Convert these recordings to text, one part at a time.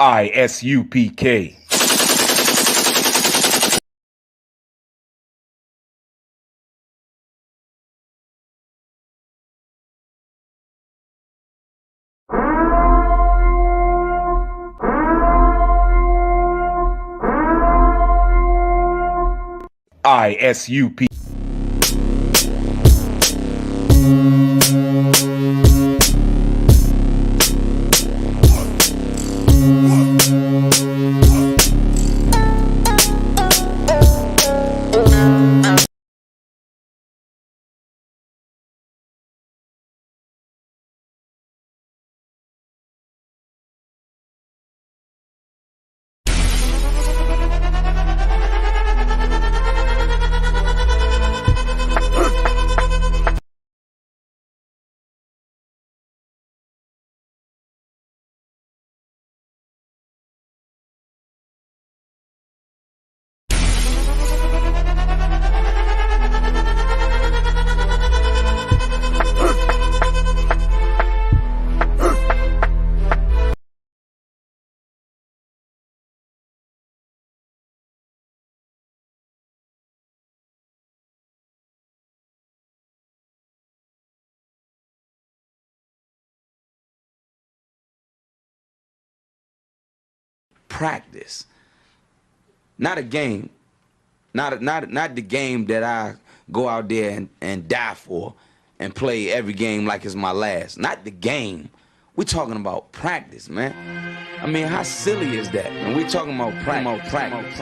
Isupk. Isupk. Practice, not a game, not the game that I go out there and die for and play every game like it's my last. Not the game. We're talking about practice, man. I mean, how silly is that? And we're talking about practice.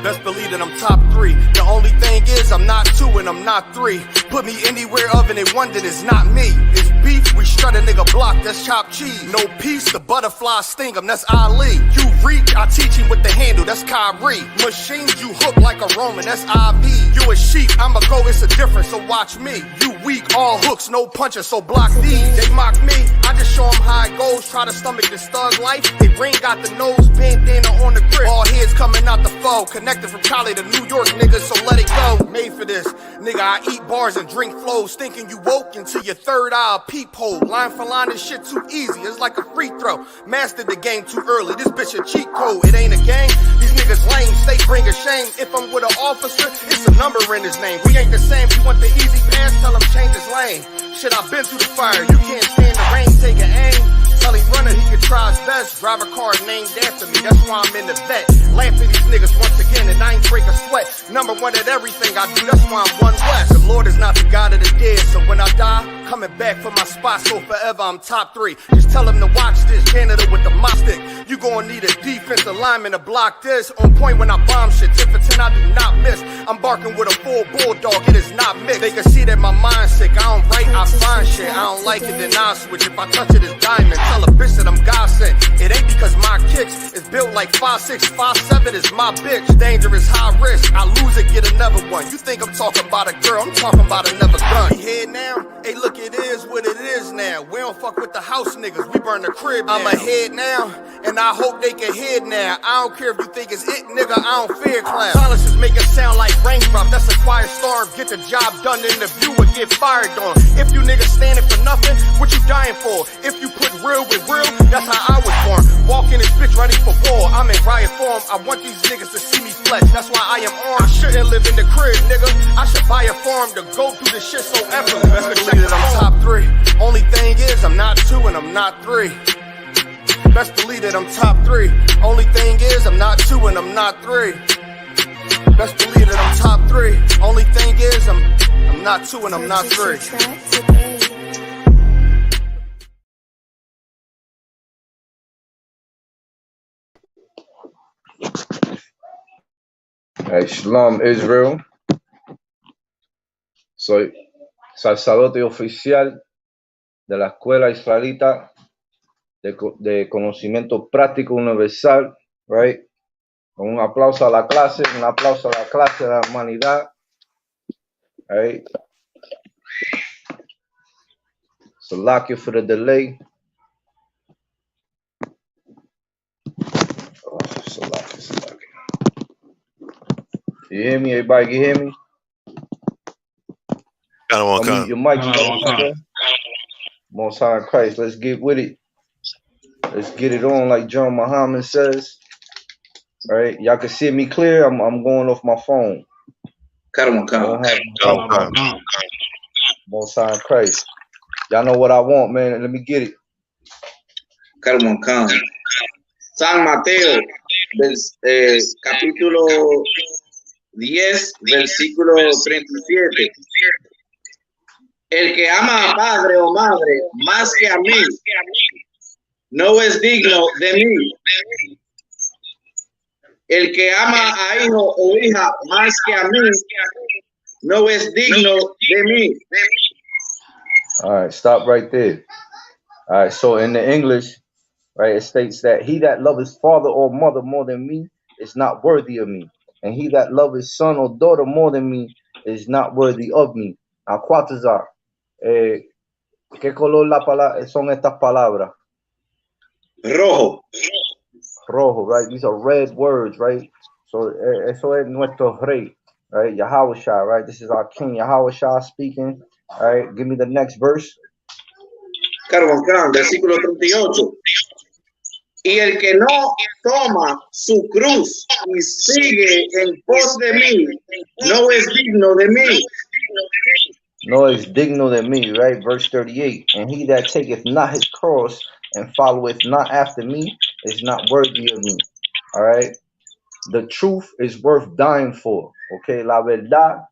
Best believe that I'm top 3. The only thing is I'm not 2 and I'm not 3. Put me anywhere other than one, that is not me. It's beef, we strut a nigga block, that's chopped cheese. No peace, the butterfly sting him, that's Ali. You reach, I teach him with the handle, that's Kyrie. Machines you hook like a Roman, that's IV. You a sheep, I'ma go, it's a difference, so watch me. You weak, all hooks, no punches, so block these. They mock me, I just show them how it goes. Try to stomach this thug life. They brain got the nose, bandana on the grip. All heads coming out the foe. Connected from Cali to New York, nigga, so let it go. Made for this, nigga, I eat bars and drink flows. Thinking you woke into your third eye, peephole. Line for line, this shit too easy, it's like a free throw. Mastered the game too early, this bitch a cheat code. It ain't a game, these niggas lame, they bring a shame. If I'm with an officer, it's a number in his name. We ain't the same, you want the easy pass, tell him change his lane. Shit, I've been through the fire, you can't stand the rain, take an aim. Tell him runner, he can try his best. Drive a car named after me, that's why I'm in the vet. Laugh at these niggas once again, and I ain't break a sweat. Number 1 at everything I do, that's why I'm one West. The Lord is not the God of the dead, so when I die, coming back for my spot, so forever I'm top 3. Just tell him to watch this, janitor with the mop stick. You gon' need a defensive lineman to block this. On point when I bomb shit, 10 for 10 I do not miss. I'm barking with a full bulldog, it is not mixed. They can see that my mind's sick, I don't write, I find shit. I don't like it, then I'll switch. If I touch it, it's diamond. Tell a bitch that I'm God sent. It ain't because my kicks is built like 5'6", 5'7" is my bitch. Dangerous, high risk, I lose it, get another one. You think I'm talking about a girl, I'm talking about another gun. We here now, hey look, it is what it is now. We don't fuck with the house niggas, we burn the crib now. I'm ahead now, and I hope they can hear now. I don't care if you think it's it, nigga, I don't fear clowns. Silences make it sound like raindrop, that's a quiet storm. Get the job done in the view or get fired on. If you niggas standing for nothing, what you dying for? If you put real with real, that's how I was born. Walk in this bitch ready for war, I'm in riot form. I want these niggas to see me flex, that's why I am armed. I shouldn't live in the crib, nigga, I should buy a farm to go through this shit so effortless. Best believe that I'm top 3. Only thing is I'm not 2 and I'm not 3. Best believe that I'm top 3. Only thing is I'm not 2 and I'm not 3. Best believe that I'm top 3. Only thing is I'm not 2 and I'm not 3. Hey, Shalom Israel. Soy sacerdote oficial de la Escuela Israelita de Conocimiento Práctico Universal, right? Un aplauso a la clase, un aplauso a la clase de hermanidad, right? Salakia for the delay. Oh, Salakia. You hear me? Everybody can hear me? Your mic. Most High in Christ. Let's get with it. Let's get it on, like John Muhammad says. All right, y'all can see me clear. I'm going off my phone. Most High in Christ. Y'all know what I want, man. Let me get it. San Mateo, capítulo 10, versículo 37. El que ama a padre o madre más que a mí, no es digno de mí. El que ama a hijo o hija más que a mí, no es digno de mí. All right, stop right there. All right, so in the English, right, it states that he that loveth his father or mother more than me is not worthy of me. And he that loveth his son or daughter more than me is not worthy of me. Now, Quatazar, ¿qué color son estas palabras? Rojo. Rojo, right? These are red words, right? So, eso es nuestro rey, right? Yahushua, right? This is our king, Yahushua speaking. All right, give me the next verse. Versículo 38. Y el que no toma su cruz y sigue en pos de mí, no es digno de mí. No es digno de mí, right? Verse 38. And he that taketh not his cross and followeth not after me is not worthy of me. All right. The truth is worth dying for. Okay. La verdad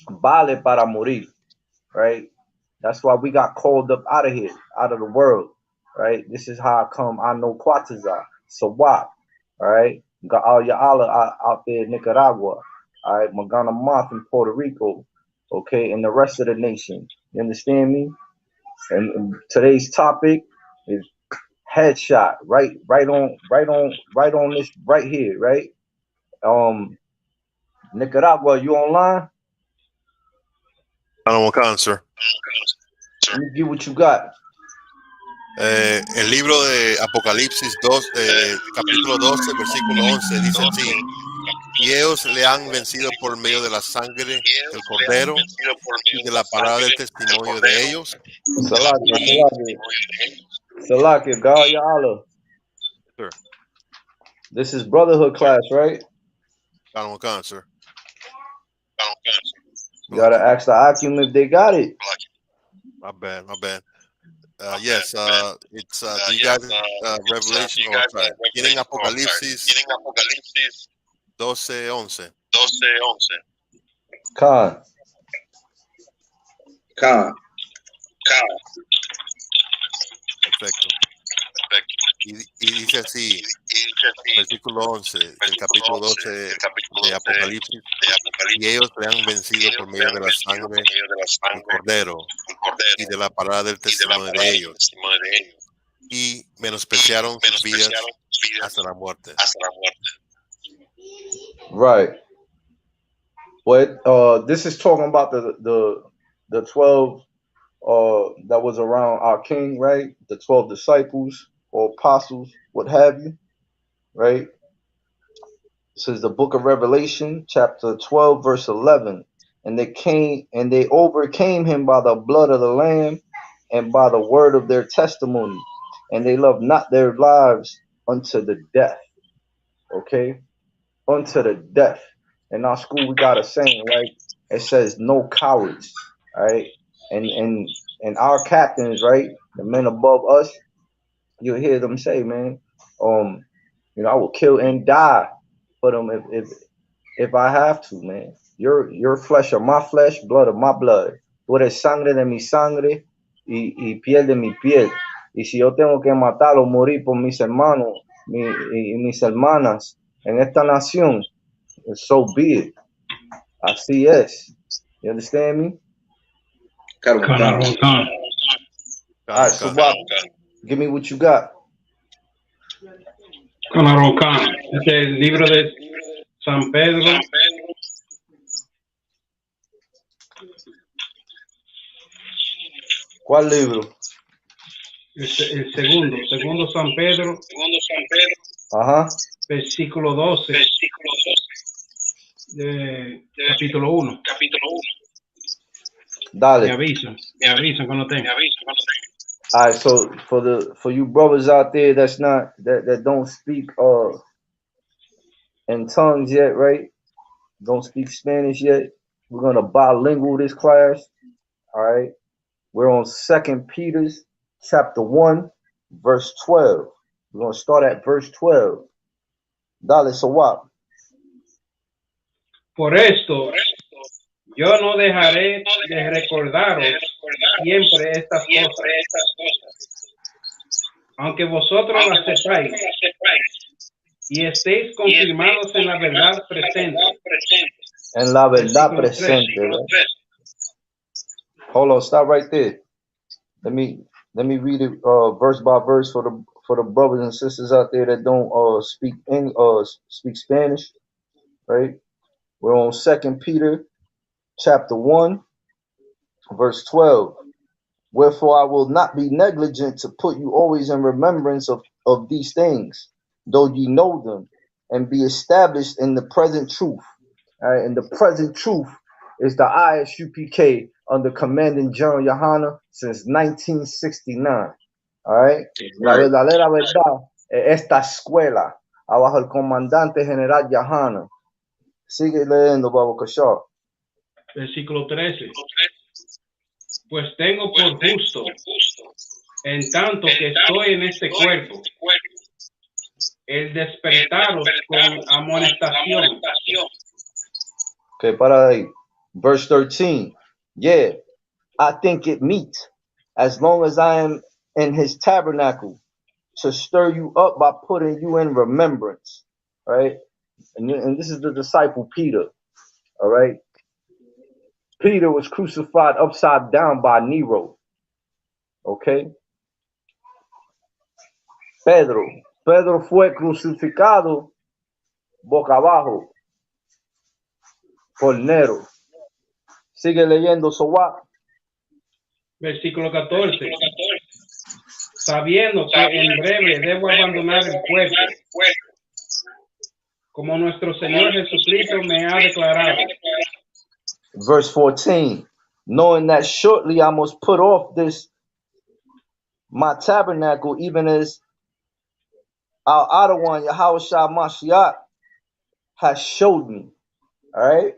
vale para morir. Right. That's why we got called up out of here, out of the world. Right. This is how I come. I know Quatazar. So what? All right. Got all your Allah out there in Nicaragua. All right. Magana Moth in Puerto Rico. Okay. And the rest of the nation. You understand me? And today's topic is headshot. Right on this right here. Right. Nicaragua, you online? I don't want sir. Let me get what you got. El libro de Apocalipsis 2, capítulo 12, versículo 11, dice así: y ellos le han vencido por medio de la sangre del Cordero y de la palabra del testimonio de ellos. Salaki, God Ya'ala. Sure. This is brotherhood class, right? I don't want sir. You gotta ask the Akim if they got it. My bad. Yes, it's do you guys Revelation or sorry, tienen Apocalipsis 12:11. Khan. Perfecto. Y dice así, versículo 11 del capítulo 12 de Apocalipsis: y ellos le han vencido por medio de la sangre del Cordero y de la palabra del testimonio de ellos, y menospreciaron sus vidas hasta la muerte. Right. But this is talking about the 12 that was around our king, right? The 12 disciples or apostles, what have you, right? This is the book of Revelation, chapter 12, verse 11. And they overcame him by the blood of the Lamb and by the word of their testimony. And they loved not their lives unto the death. Okay? Unto the death. In our school, we got a saying, right? It says, no cowards, right? And our captains, right? The men above us, you'll hear them say, man, I will kill and die for them if I have to, man. Your flesh of my flesh, blood of my blood. Tú eres sangre de mi sangre y piel de mi piel. Y si yo tengo que matar o morir por mis hermanos y mis hermanas en esta nación, so be it. Así es. You understand me? All right, so Bob, give me what you got. Este es el libro de San Pedro. ¿Cuál libro? El segundo San Pedro. Ajá. Versículo 12. Capítulo 1. Me Dale. avisan cuando tenga. All right, so for you brothers out there that don't speak in tongues yet, right? Don't speak Spanish yet. We're gonna bilingual this class. All right. We're on 2 Peter's chapter 1, verse 12. We're gonna start at verse 12. Dale, so what? Por esto, yo no dejaré de recordaros siempre estas cosas, aunque vosotros las sepáis y estéis confirmados en la verdad presente. En la verdad Versículo 13. presente, right? Hold on, stop right there. Let me read it verse by verse for the brothers and sisters out there that don't speak Spanish, right? We're on 2 Peter chapter 1, verse 12. Wherefore I will not be negligent to put you always in remembrance of these things, though ye know them, and be established in the present truth. All right, and the present truth is the ISUPK under Commanding General Yohana since 1969. All right, la verdadera verdad es esta escuela, abajo el comandante general Yohana. Sigue leyendo, Baba Kashar. Versículo 13. Pues tengo por justo, en tanto que estoy en este cuerpo, el despertaros con amonestación. Okay, para ahí. Verse 13. Yeah, I think it meet, as long as I am in his tabernacle, to stir you up by putting you in remembrance. Right? And this is the disciple Peter. All right. Peter was crucified upside down by Nero. Okay. Pedro fue crucificado boca abajo por Nero. Sigue leyendo, so what? Versículo 14. Sabiendo que en breve debo abandonar el cuerpo, como nuestro Señor Jesucristo me ha declarado. Verse 14. Knowing that shortly I must put off this my tabernacle, even as our outer one, Yahushua Mashiach, has showed me. All right.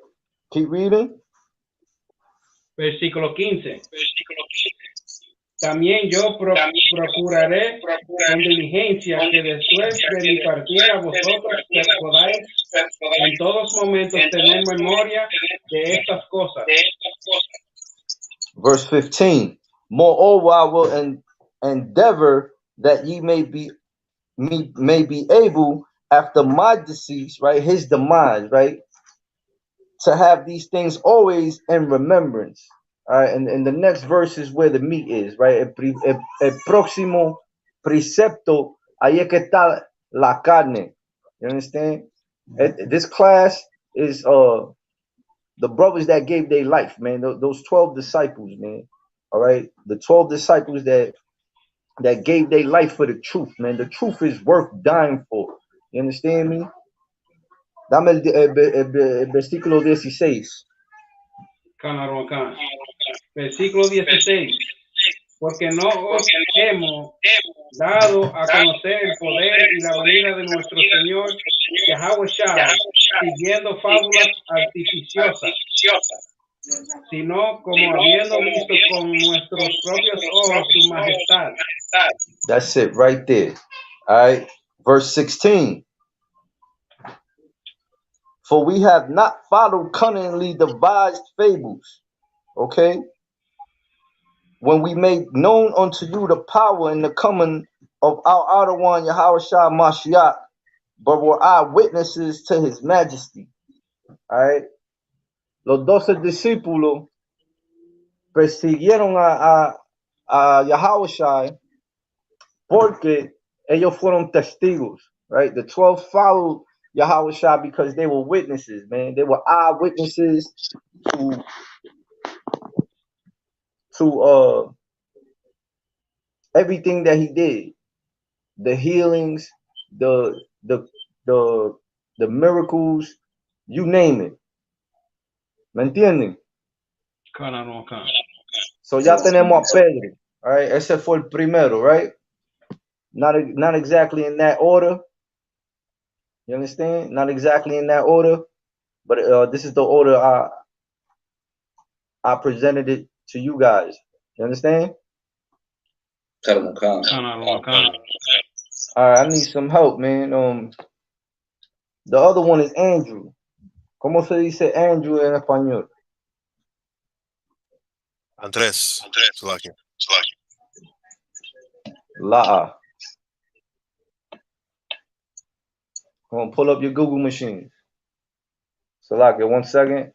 Keep reading. Versículo 15. También yo procuraré con diligencia que después de mi partida vosotros que podáis en todos momentos tener memoria de estas cosas. Verse 15. Moreover, I will endeavor that ye may be able after my decease, right, his demise, right, to have these things always in remembrance. All right, and the next verse is where the meat is, right? El próximo precepto, ahí es que está la carne. You understand? This class is the brothers that gave their life, man. Those 12 disciples, man. All right, the 12 disciples that gave their life for the truth, man. The truth is worth dying for. You understand me? Dame el versículo 16. Versículo 16. Porque no os hemos dado a conocer el poder y la venida de nuestro Señor Yahushua, siguiendo fábulas artificiosas, sino como habiendo visto con nuestros propios ojos su majestad. That's it right there. All right. Verse 16. For we have not followed cunningly devised fables, okay, when we made known unto you the power and the coming of our outer one, Yahushua Mashiach, but were eyewitnesses to his majesty. All right. Los 12 discípulos persiguieron a Yahushua porque ellos fueron testigos, right? The 12 followed Yahushua because they were witnesses, man. They were eyewitnesses to everything that he did, the healings, the miracles, you name it. ¿Me entienden? So ya tenemos a Pedro, all right? Ese fue el primero, right? Not exactly in that order. You understand? Not exactly in that order, but this is the order I presented it to you guys. You understand? Calma. All right, I need some help, man. The other one is Andrew. ¿Cómo se dice Andrew en español? Andrés. Slovakia. La'a. Come on, pull up your Google machine. Salaka, 1 second.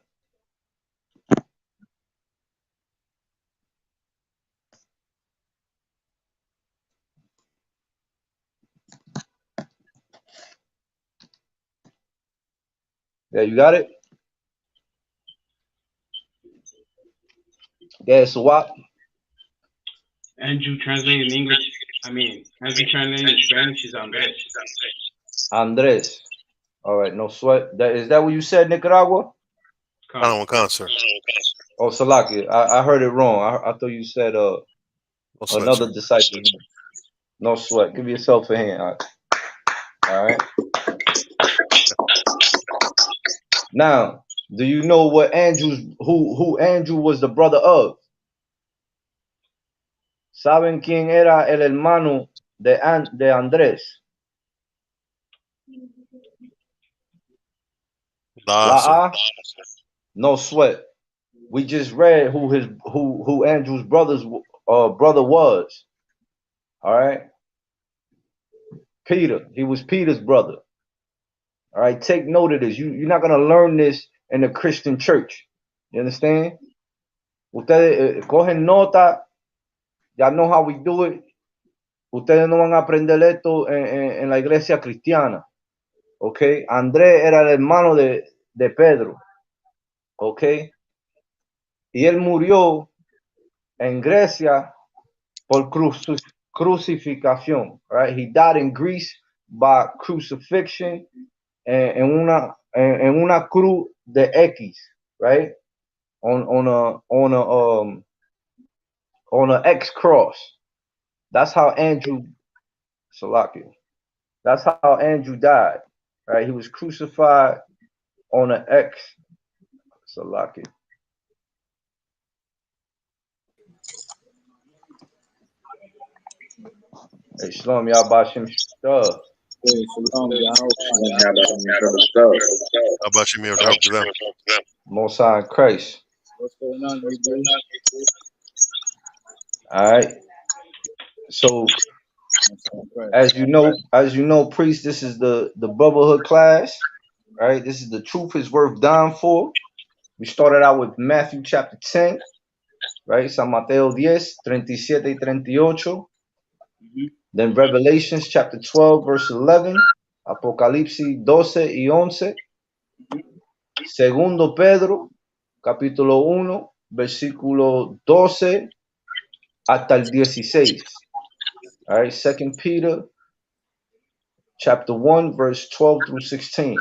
Yeah, you got it? Yeah, so what? Andrew translated in English. Andrew translated in Spanish is Andres. Andres. All right, no sweat. Is that what you said, Nicaragua? Sir. Oh, Salaki, I heard it wrong. I thought you said another disciple. No sweat. Give yourself a hand. All right. Now, do you know what who Andrew was the brother of? ¿Saben quién era el hermano de Andrés? La No sweat. We just read who Andrew's brother was. All right. Peter. He was Peter's brother. All right. Take note of this. You're not gonna learn this in the Christian church. You understand? Ustedes cogen nota. Ya know how we do it. Ustedes no van a aprender esto en la iglesia cristiana. Ok. Andrés era el hermano de Pedro. Ok. Y él murió en Grecia por crucifixión. Right? He died in Greece by crucifixion en una cruz de X, right? On a X cross. That's how Andrew Salakia. That's how Andrew died. Right? He was crucified on an X. Salakia. Hey, Shalom, y'all Bashim stuff. Most High Christ. What's going on, all right. So as you know, priest, this is the brotherhood class, right? This is the truth is worth dying for. We started out with Matthew chapter 10, right? San Mateo 10, 37 y 38. Then Revelations chapter 12, verse 11. Apocalipsis 12 y 11. Segundo Pedro, capítulo 1, versículo 12 hasta el 16. All right, Second Peter chapter 1, verse 12 through 16.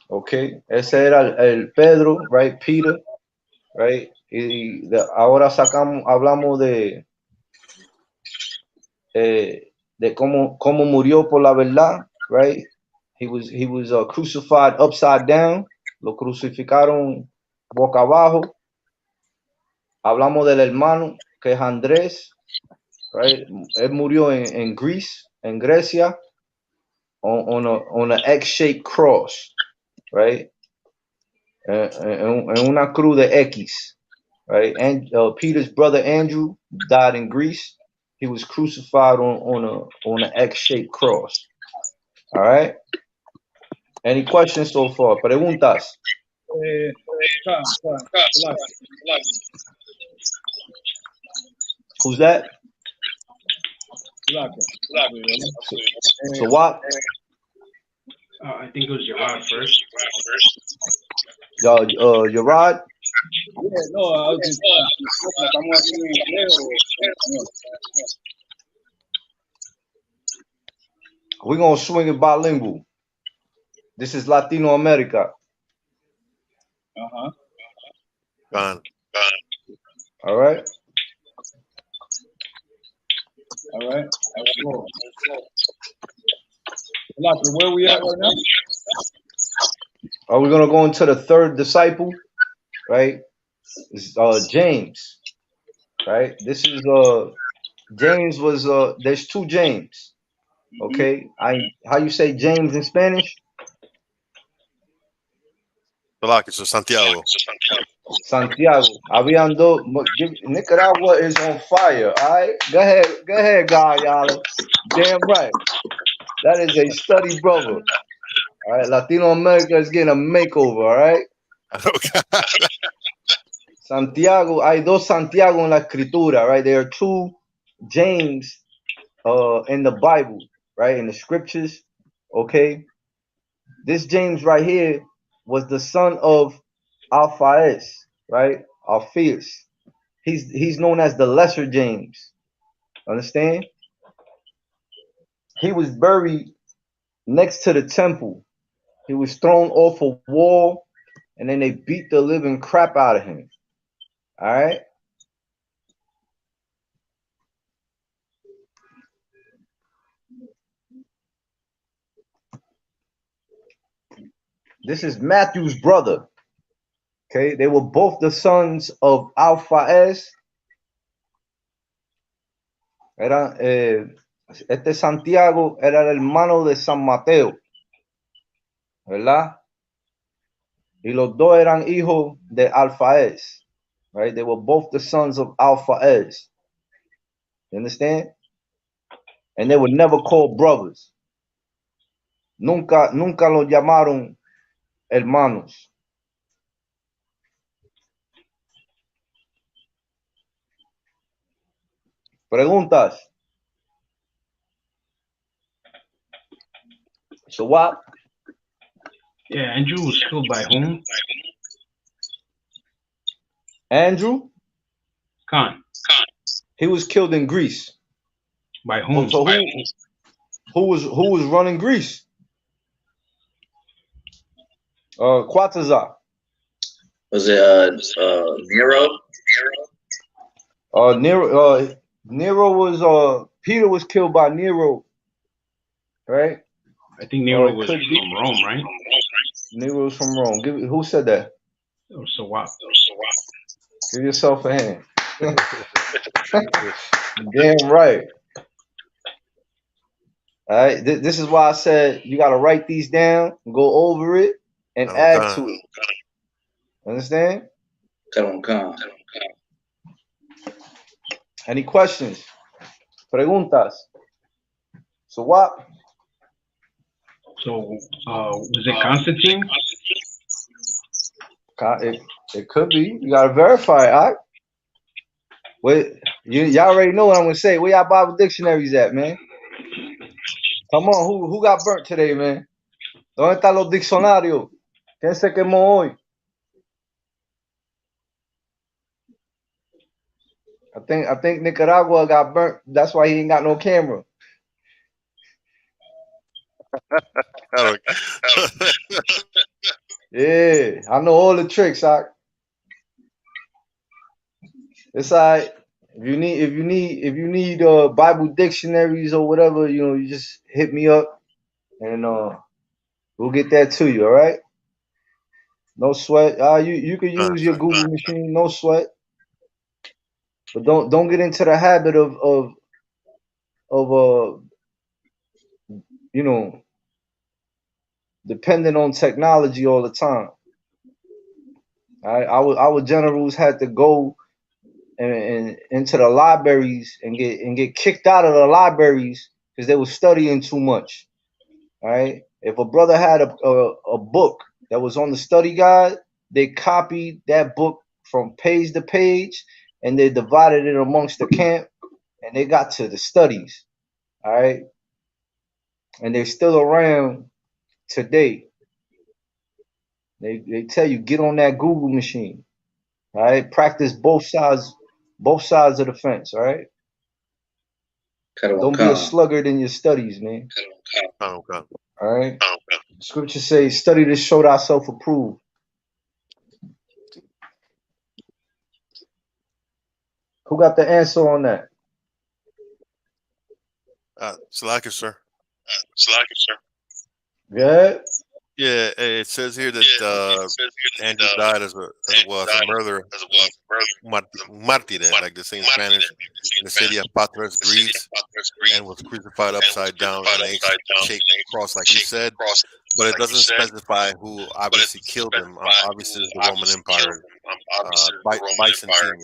Okay, ese era el Pedro, right? Peter, right? Y ahora hablamos de cómo murió por la verdad, right? He was crucified upside down. Lo crucificaron boca abajo. Hablamos del hermano que es Andrés, right? Él murió en Grecia, on an X-shaped cross, right? En una cruz de X, right? And Peter's brother Andrew died in Greece. He was crucified on an X-shaped cross. All right. Any questions so far? Preguntas. Who's that? So what? I think it was Gerard first. Gerard? Yeah, no, I was just We're going to swing it bilingual. This is Latino America. Con. All right. All right. Cool. Latino, where we at right now? Are we gonna go into the third disciple? Right. It's James. Right. This is James was there's two James. Okay. How you say James in Spanish? Salaki, so Santiago. Santiago. Habían dos. Nicaragua is on fire. All right. Go ahead, guy, y'all. Damn right. That is a study brother. All right. Latino America is getting a makeover. All right. Santiago. Hay dos Santiago en la escritura. Right. There are two James in the Bible. Right. In the scriptures. Okay. This James right here was the son of Alphaeus. Right. Alphaeus. He's known as the Lesser James. Understand? He was buried next to the temple. He was thrown off a wall, and then they beat the living crap out of him. All right? This is Matthew's brother. Okay? They were both the sons of Alphaeus. Este Santiago era el hermano de San Mateo. ¿Verdad? Y los dos eran hijos de Alphaeus. Right? They were both the sons of Alphaeus. You understand? And they were never called brothers. Nunca los llamaron hermanos. Preguntas. So what? Yeah, Andrew was killed by whom? Andrew? Khan. He was killed in Greece. By whom? So who was running Greece? Quatazar. Was it Nero? Nero was Peter was killed by Nero. Right? I think Nero was from Rome, right? Nero was from Rome. Who said that? So what? Give yourself a hand. Damn right. All right. This is why I said you got to write these down, go over it, and add to it. Understand? Any questions? Preguntas. So what? So was it Constantine? It could be. You gotta verify it. All right? Wait, y'all already know what I'm gonna say. Where y'all Bible dictionaries at, man? Come on, who got burnt today, man? ¿Dónde están los diccionarios? ¿Quién se quemó hoy? I think Nicaragua got burnt. That's why he ain't got no camera. Yeah, I know all the tricks. It's alright. If you need Bible dictionaries or whatever, you just hit me up, and we'll get that to you. All right. No sweat. You can use your Google machine. No sweat. But don't get into the habit of depending on technology all the time. All right? Our generals had to go and into the libraries and get kicked out of the libraries because they were studying too much. All right. If a brother had a book that was on the study guide, they copied that book from page to page and they divided it amongst the camp and they got to the studies. All right. And they're still around today. They tell you get on that Google machine. All right. Practice both sides of the fence. All right. Don't be a sluggard in your studies, man. All right. Scripture says, study to show thyself approved. Who got the answer on that? Slacker, sir. Yeah. Yeah, it says here that Andrew died as a murderer, martyr, like they say in Spanish, in the city of Patras, Greece, and was crucified upside down on an H-shaped cross, like you said. But it doesn't specify who obviously killed him. Obviously, it's the Roman Empire, Byzantine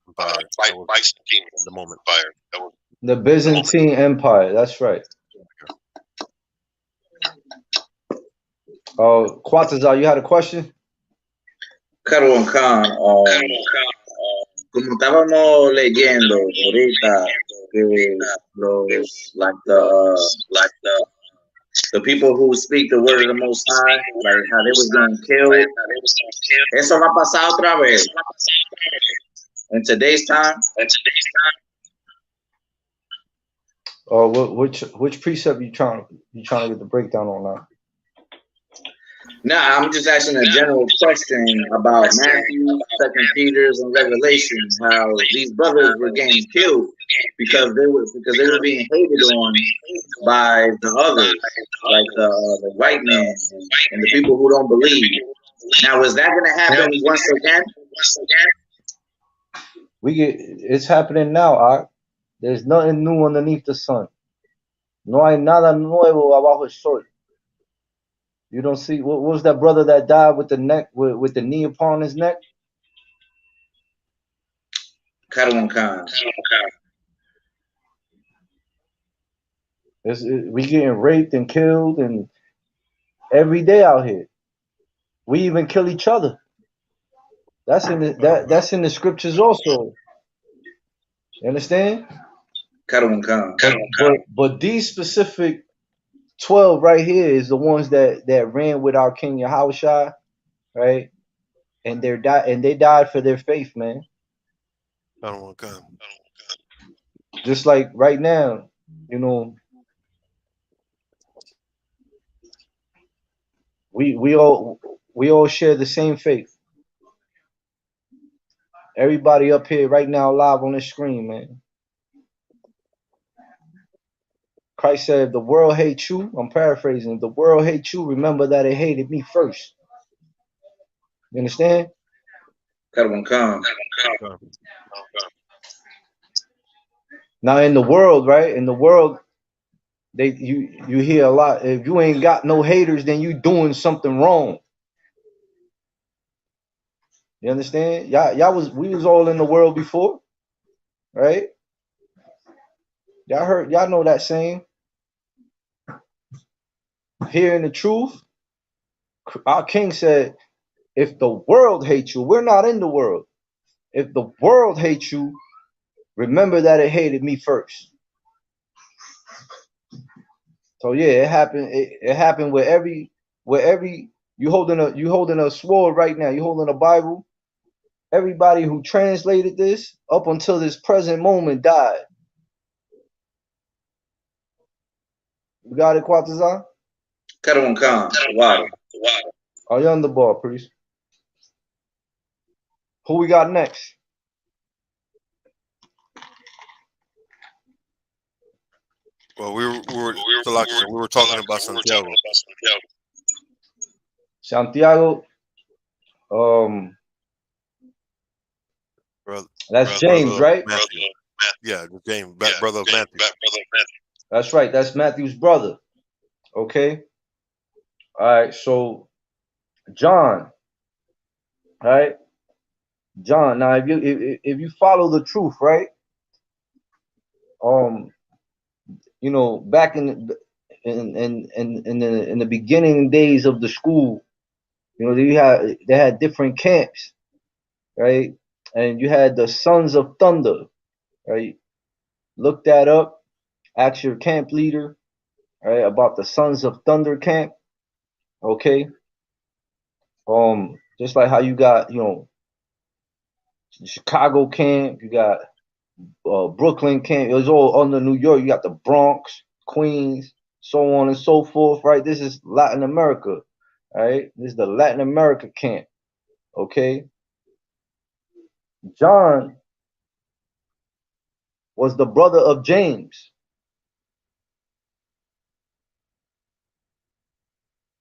Empire. That was the moment. The Byzantine Empire. That's right. Quatazar, you had a question? Carbon Khan, como estábamos leyendo ahorita que los the people who speak the word of the Most High, like how they was getting killed, eso va a pasar otra vez in today's time. Which precept you trying to get the breakdown on now? Nah, I'm just asking a general question about Matthew, Second Peter's, and Revelation. How these brothers were getting killed because they were being hated on by the others, like the white man and the people who don't believe. Now, is that going to happen once again? It's happening now. There's nothing new underneath the sun. No hay nada nuevo abajo el sol. You don't see what was that brother that died with the neck with the knee upon his neck? Carbon Khan. We getting raped and killed and every day out here. We even kill each other. That's in the scriptures also. You understand? Carbon Khan. But these specific 12 right here is the ones that ran with our King Yahushua, right? And they died for their faith, man. Just like right now, you know, we all share the same faith. Everybody up here right now live on the screen, man. Christ said, if the world hates you, I'm paraphrasing, if the world hates you, remember that it hated me first. You understand? Carbon Khan. Now in the world, right? In the world, you hear a lot. If you ain't got no haters, then you doing something wrong. You understand? We was all in the world before, right? Y'all know that saying. Hearing the truth. Our King said, if the world hates you, we're not in the world. If the world hates you, remember that it hated me first. So yeah, it happened. It happened with every you holding a sword right now. You holding a Bible. Everybody who translated this up until this present moment died. You got it, Quatazar? Carbon Khan. Wow. Are you on the ball, priest? Who we got next? Well, we were talking about Santiago. Santiago. That's James, right? Matthew. Yeah, James, brother of Matthew. That's right. That's Matthew's brother. Okay. All right. So John. All right. John. Now, if you follow the truth, right? You know, back in the beginning days of the school, you know, they had different camps, right? And you had the Sons of Thunder, right? Look that up. Ask your camp leader, right, about the Sons of Thunder camp. Okay. Just like how you got, you know, Chicago camp, you got Brooklyn camp. It was all under New York. You got the Bronx, Queens, so on and so forth, right? This is Latin America, right? This is the Latin America camp, okay? John was the brother of James.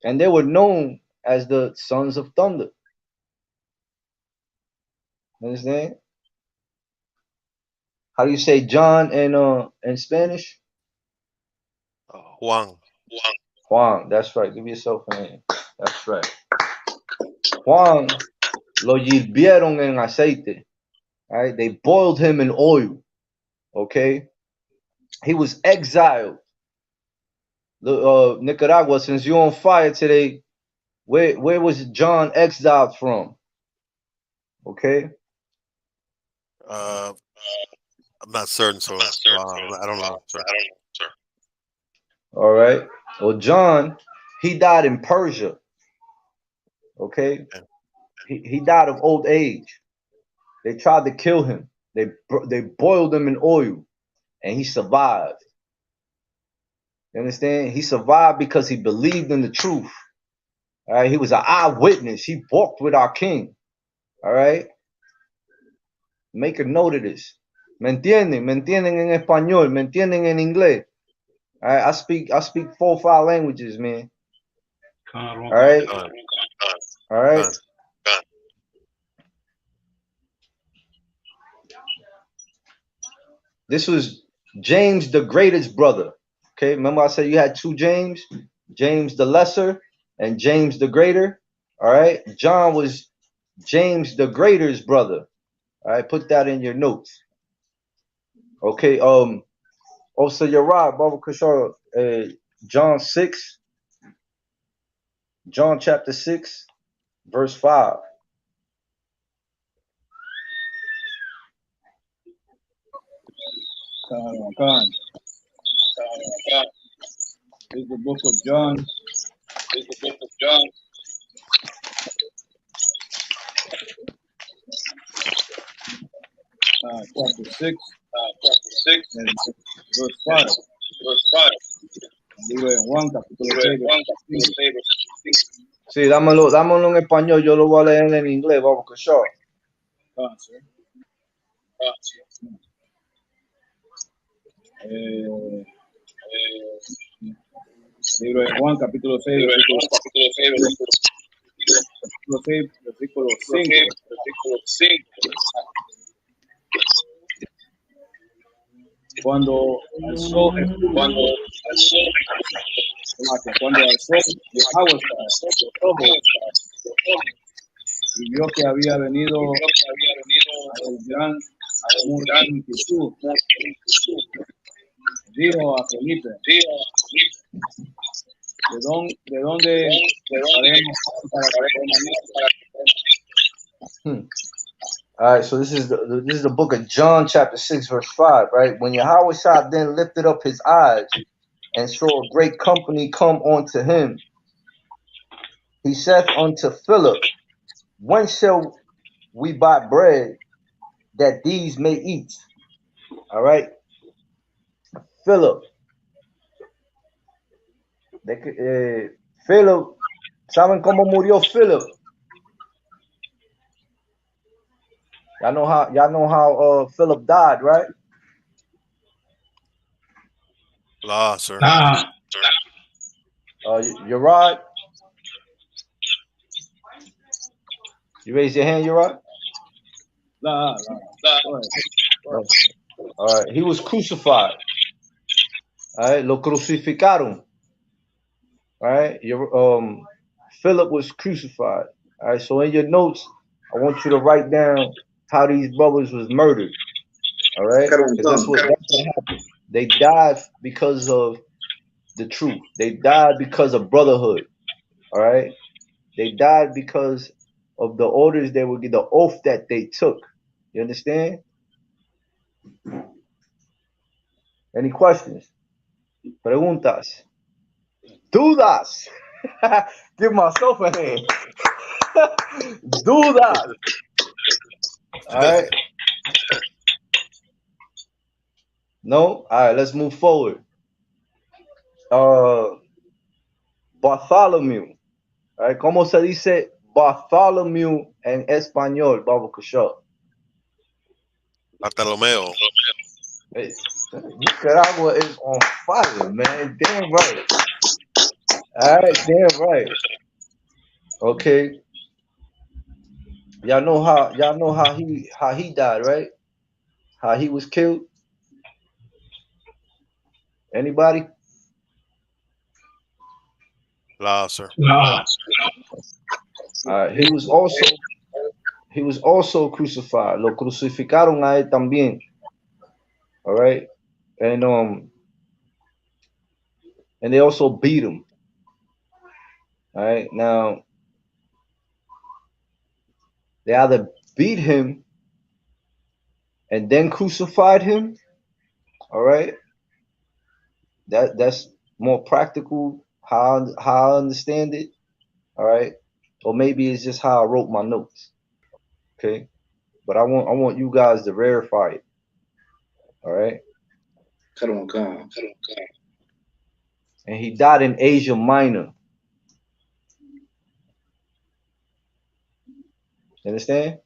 And they were known as the sons of thunder. Understand? How do you say John in Spanish? Juan. Juan, that's right. Give yourself a hand. That's right. Juan lo hirvieron en aceite. All right, they boiled him in oil. Okay, he was exiled. Nicaragua, since you're on fire today, where was John exiled from? Okay, I'm not certain, so I don't know, sir. all right. Well, John, he died in Persia. Okay, he died of old age. They tried to kill him. They boiled him in oil, and he survived. You understand? He survived because he believed in the truth. All right, he was an eyewitness. He walked with our king. All right, make a note of this. ¿Me entienden? ¿Me entienden en español? ¿Me entienden en inglés? All right, I speak 4 or 5 languages, man. All right, all right. This was James the Greatest brother. Okay, remember I said you had 2 James, James the Lesser and James the Greater. All right, John was James the Greater's brother. All right, put that in your notes. Okay, so you're right, Baba Kushar. John chapter 6, verse 5. Is the book of John. Chapter 6, and verse 5. Libro de Juan, capítulo 6. Sí, dámelo en español, yo lo voy a leer en inglés, Baba Kushar. Libro de Juan, capítulo 6, versículo 5. Cuando alzó y vio que había venido el gran multitud, dijo a Felipe, ¿de dónde haremos para All right, so this is the book of John, chapter 6, verse 5, right? When Yahweh Shah then lifted up his eyes and saw a great company come unto him, he saith unto Philip, when shall we buy bread that these may eat? All right, Philip. Philip, ¿saben cómo murió Philip? Y'all know how Philip died, right? Sir. Yerad? You raise your hand, Yerad? All right, he was crucified. All right, lo crucificaron. All right, Philip was crucified. All right, so in your notes, I want you to write down how these brothers was murdered. All right, because that's what happened. They died because of the truth. They died because of brotherhood. All right, they died because of the orders they would get, the oath that they took. You understand? Any questions? Preguntas? Dudas? Give myself a hand. Dudas? All right. No? All right, let's move forward. Bartholomew. All right, ¿cómo se dice Bartholomew en español, Baba Kushar? Bartolomeo. Hey, Nicaragua is on fire, man. Damn right. All right, damn right. Okay. Y'all know how he died, right? How he was killed? Anybody? La, sir. He was also crucified. Lo crucificaron a él también. All right. And they also beat him. All right. Now they either beat him and then crucified him. All right. That's more practical how I understand it. All right. Or maybe it's just how I wrote my notes. Okay. But I want you guys to verify it. All right. And he died in Asia Minor. You understand?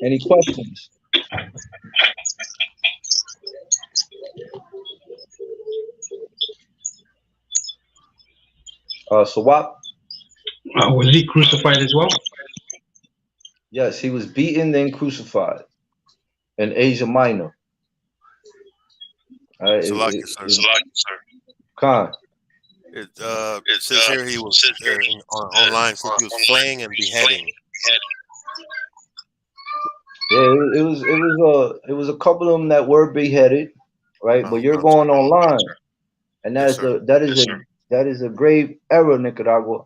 Any questions? Swap? Was he crucified as well? Yes, he was beaten then crucified in Asia Minor. Salaki, sir. Khan. It says here he was online. Says he was flaying and beheading. Yeah, it was a couple of them that were beheaded, right? But you're going online, and that is a grave error, Nicaragua.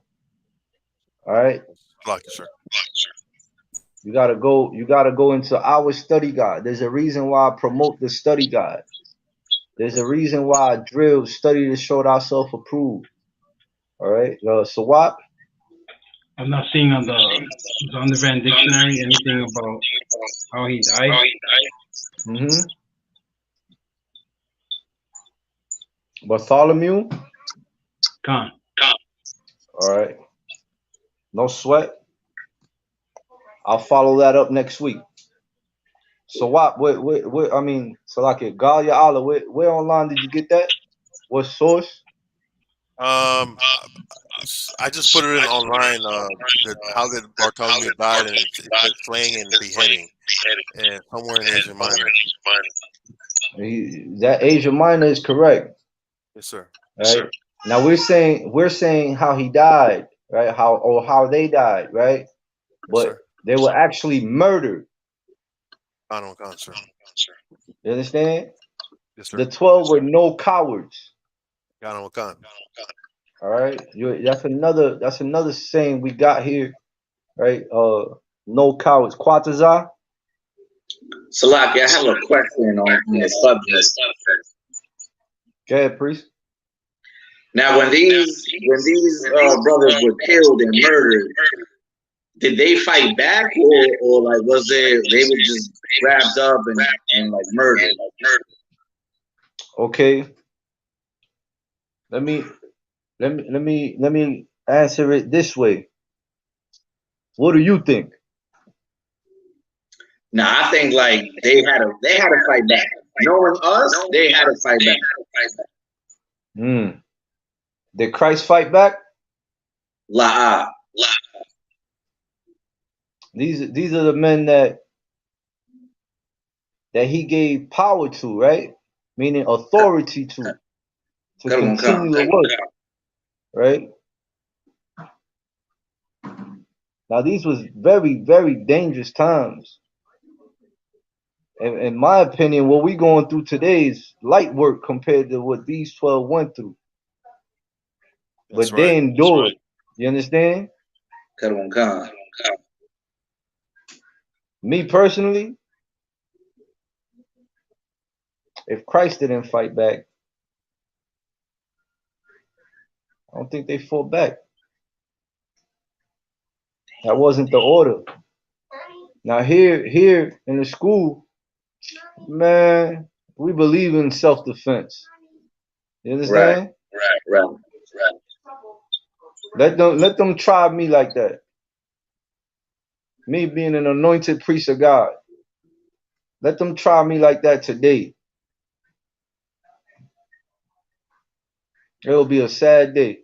All right. Salaki, sir. You gotta go into our study guide. There's a reason why I promote the study guide. There's a reason why I drill study to show thyself approved. All right. So what? I'm not seeing on the Zondervan dictionary anything about how he died. Mm-hmm. Bartholomew? Khan. All right. No sweat. I'll follow that up next week. So what? I mean, so like it, Galia Allah, where online did you get that? What source? I just put it in online. How did Bartholomew die? And it says flaying and beheading, and somewhere in Asia Minor. That Asia Minor is correct. Yes, sir. Right? Yes, sir. Now we're saying how he died, right? How they died, right? But yes, they were actually murdered. Sir. You understand? Yes, sir. The 12 were no cowards. All right. That's another saying we got here, right? No cowards. Quataza? Salaki, I have a question on the subject. Go ahead, priest. Now, when these brothers were killed and murdered, did they fight back, or like they were just wrapped up and like murdered? Okay. Let me answer it this way. What do you think? Nah, I think like they had to fight back. Knowing us, they had to fight back. Did Christ fight back? La. These are the men that he gave power to, right? Meaning authority to continue the work, right? Now these was very, very dangerous times. In my opinion, what we going through today is light work compared to what these 12 went through. But they endured. You understand? Me personally, if Christ didn't fight back, I don't think they fought back. That wasn't the order. Now here in the school, man, we believe in self-defense. You understand? Right. Let them try me like that. Me being an anointed priest of God. Let them try me like that today. It'll be a sad day.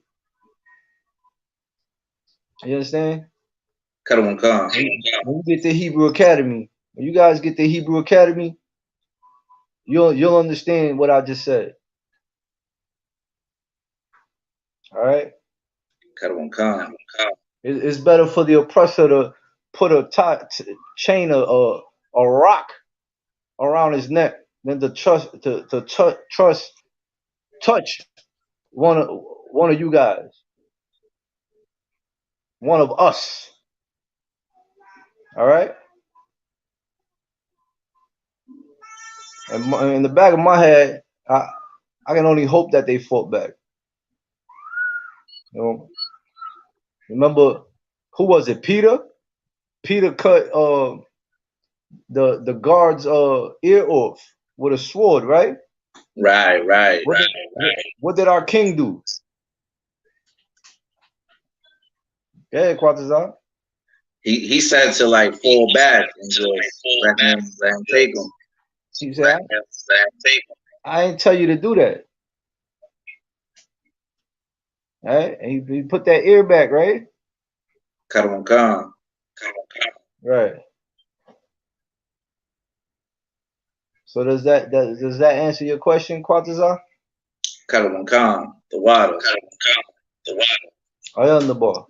You understand? When you get to Hebrew Academy, when you guys get to Hebrew Academy, you'll understand what I just said. All right. It's better for the oppressor to put a chain of a rock around his neck than to touch one of you guys, one of us. All right. And in the back of my head, I can only hope that they fought back. You know, remember who was it? Peter. Peter cut the guard's ear off with a sword, right? Right. What did our king do? Yeah, Quatazar. He said to like fall back and just let him take him. He said, I ain't tell you to do that. Right? And he put that ear back, right? Right. So does that answer your question, Quatazar? The water. I am the ball.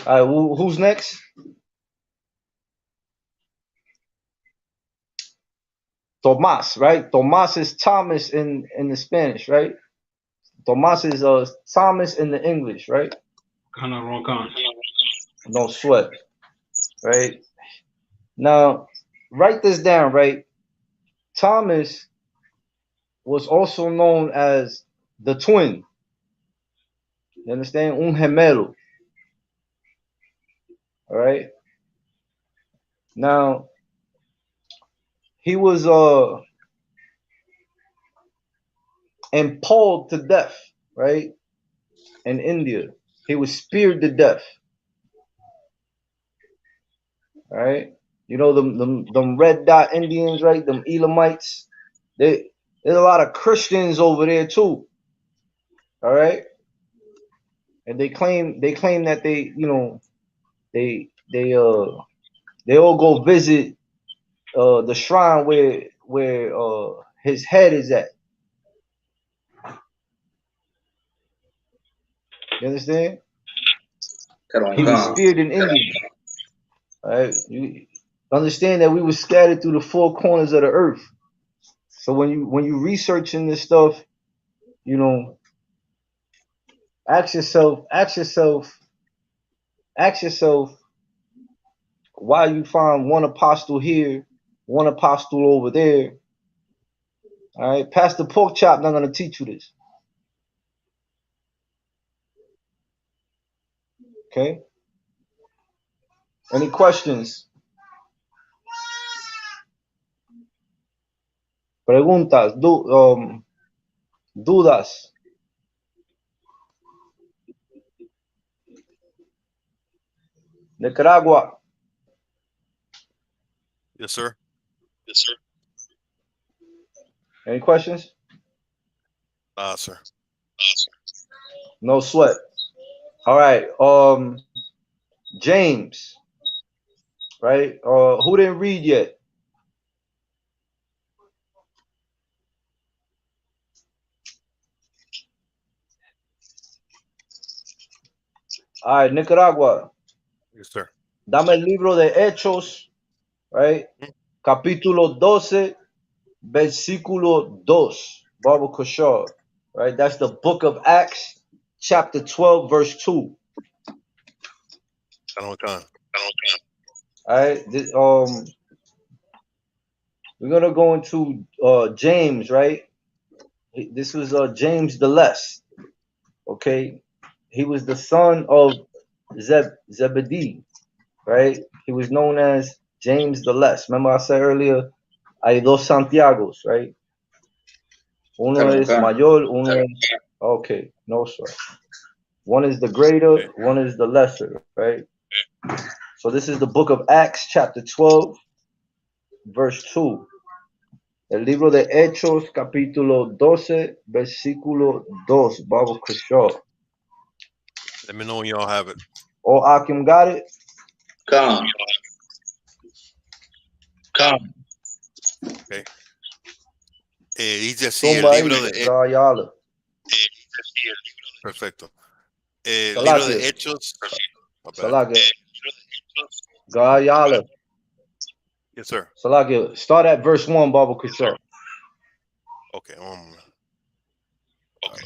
All right, who's next? Tomas, right? Tomas is Thomas in the Spanish, right? Tomas is Thomas in the English, right? No sweat, right? Now, write this down, right? Thomas was also known as the twin. You understand? Un gemelo. All right. Now, he was impaled to death, right? In India, he was speared to death. All right. You know them red dot Indians, right? Them Elamites. There's a lot of Christians over there too. All right. And they claim that they all go visit the shrine where his head is at. You understand? He was speared in India. All right. You understand that we were scattered through the four corners of the earth. So when you researching this stuff, you know, ask yourself why you find one apostle here, one apostle over there. All right, Pastor Porkchop not gonna teach you this. Okay. Any questions? Preguntas, dudas. Nicaragua. Yes, sir. Any questions? Sir. No sweat. All right. James. Right? Who didn't read yet? All right, Nicaragua. Yes, sir. Dame el libro de Hechos, right? Capítulo 12, versículo 2. Baba Kushar, right? That's the book of Acts, chapter 12, verse 2. All right. We're gonna go into James, right? This was James the Less. Okay, he was the son of Zebedee, right? He was known as James the Less. Remember I said earlier, hay dos Santiagos, right? Uno es mayor, uno es... Okay, no sir. One is the greater, one is the lesser, right? So this is the book of Acts, chapter 12, verse 2. El libro de Hechos, capítulo 12, versículo 2. Baba Kushal. Let me know when y'all have it. Oh, Akim got it? Come. Okay. Dice así el Tumba ahí, libro de Hechos. Gayala. Perfecto. El libro Salakia. de Hechos. My bad. Salakia. Gayala. Yes, sir. Salakia. Start at verse 1, Baba Kushal. Okay. All right.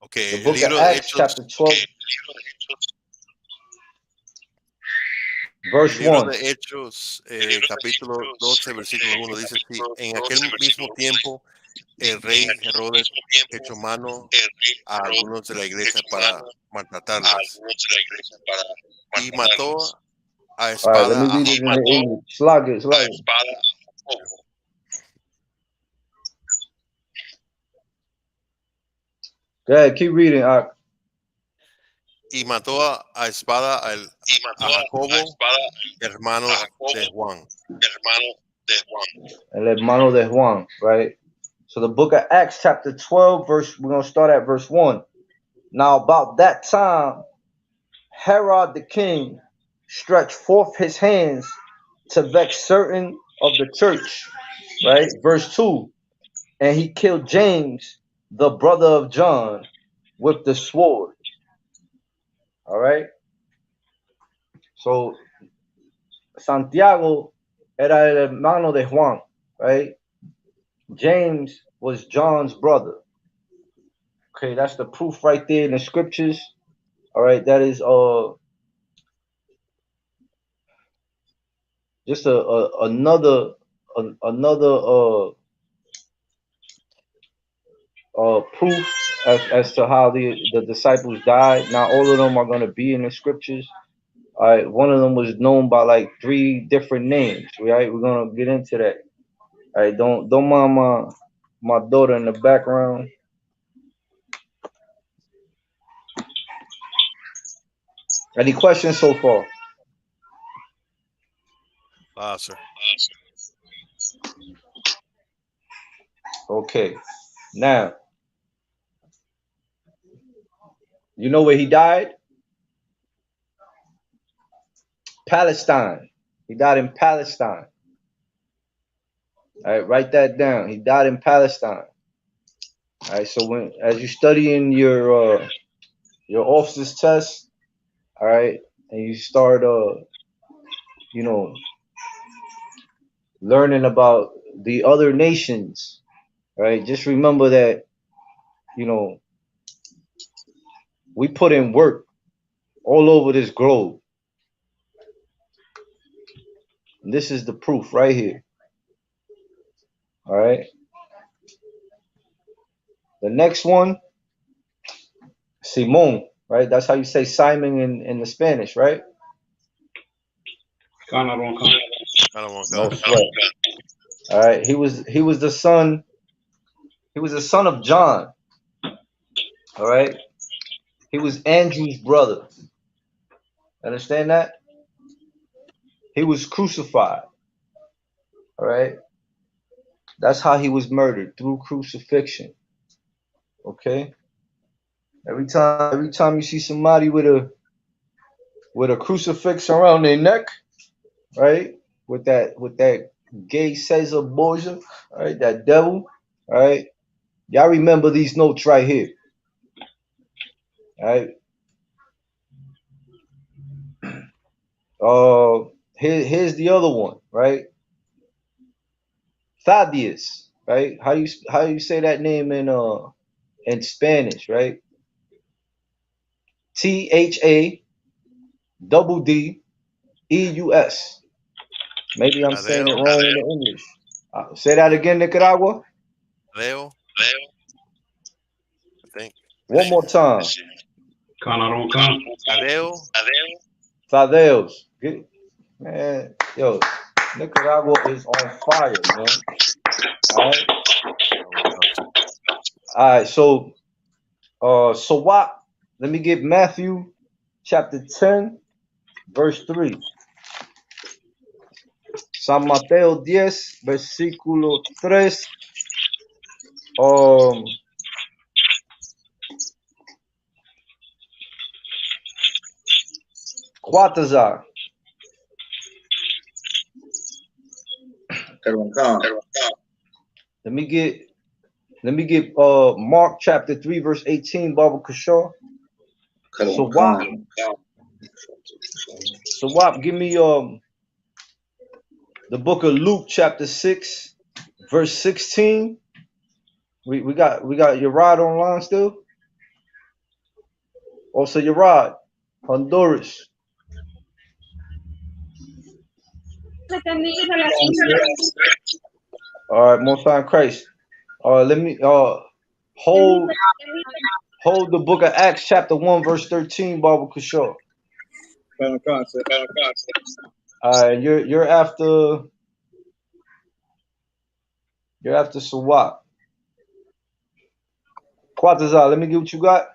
Okay. The book of Acts, chapter 12, verse El libro 1. de Hechos, capítulo 12, versículo 1, dice así: en aquel mismo tiempo, el rey Herodes echó mano a algunos de la iglesia para maltratarles y mató a All right, espada let me a read it in the English. Salakia, Salakia. Go ahead, keep reading. y mató a espada a Jacobo, hermano de Juan. El hermano de Juan, right? So the book of Acts, chapter 12, we're going to start at verse 1. Now about that time, Herod the king stretched forth his hands to vex certain of the church, right? Verse 2. And he killed James, the brother of John, with the sword. All right? So Santiago era el hermano de Juan, right? James was John's brother. Okay, that's the proof right there in the scriptures. All right, that is just another proof as to how the disciples died. Not all of them are going to be in the scriptures. All right, one of them was known by like 3 different names. Right, we're gonna get into that. All right, don't mind my daughter in the background. Any questions so far? Sir. Okay, now you know where he died? Palestine. He died in Palestine. All right, write that down. He died in Palestine. All right, so as you study in your officer's test, all right, and you start learning about the other nations, right? Just remember that, we put in work all over this globe. And this is the proof right here. All right. The next one, Simon, right? That's how you say Simon in the Spanish, right? No sweat. All right. He was the son. He was the son of John. All right. He was Andrew's brother. Understand that? He was crucified. All right. That's how he was murdered, through crucifixion. Okay. Every time you see somebody with a crucifix around their neck, right? With that gay Caesar Borgia, right? That devil, right? Y'all remember these notes right here. All right. Here's the other one, right? Thaddeus, right? How you say that name in Spanish, right? THADDEUS. Maybe I'm saying it wrong in the English. Say that again, Nicaragua. Leo. I think. One more time. Thaddeus. Man, yo, Nicaragua is on fire, man. All right. So what? Let me get Matthew chapter 10, verse 3. San Mateo 10, versículo 3. Quatazar. Let me get Mark chapter 3, verse 18, Baba Kashaw. So what? Give me the book of Luke chapter 6, verse 16. We got Yerad online still? Also Yerad, Honduras. All right, Most High Christ. Let me hold the book of Acts chapter 1, verse 13, Baba Kashaw. You're after Sawat. Quatazar, let me get what you got.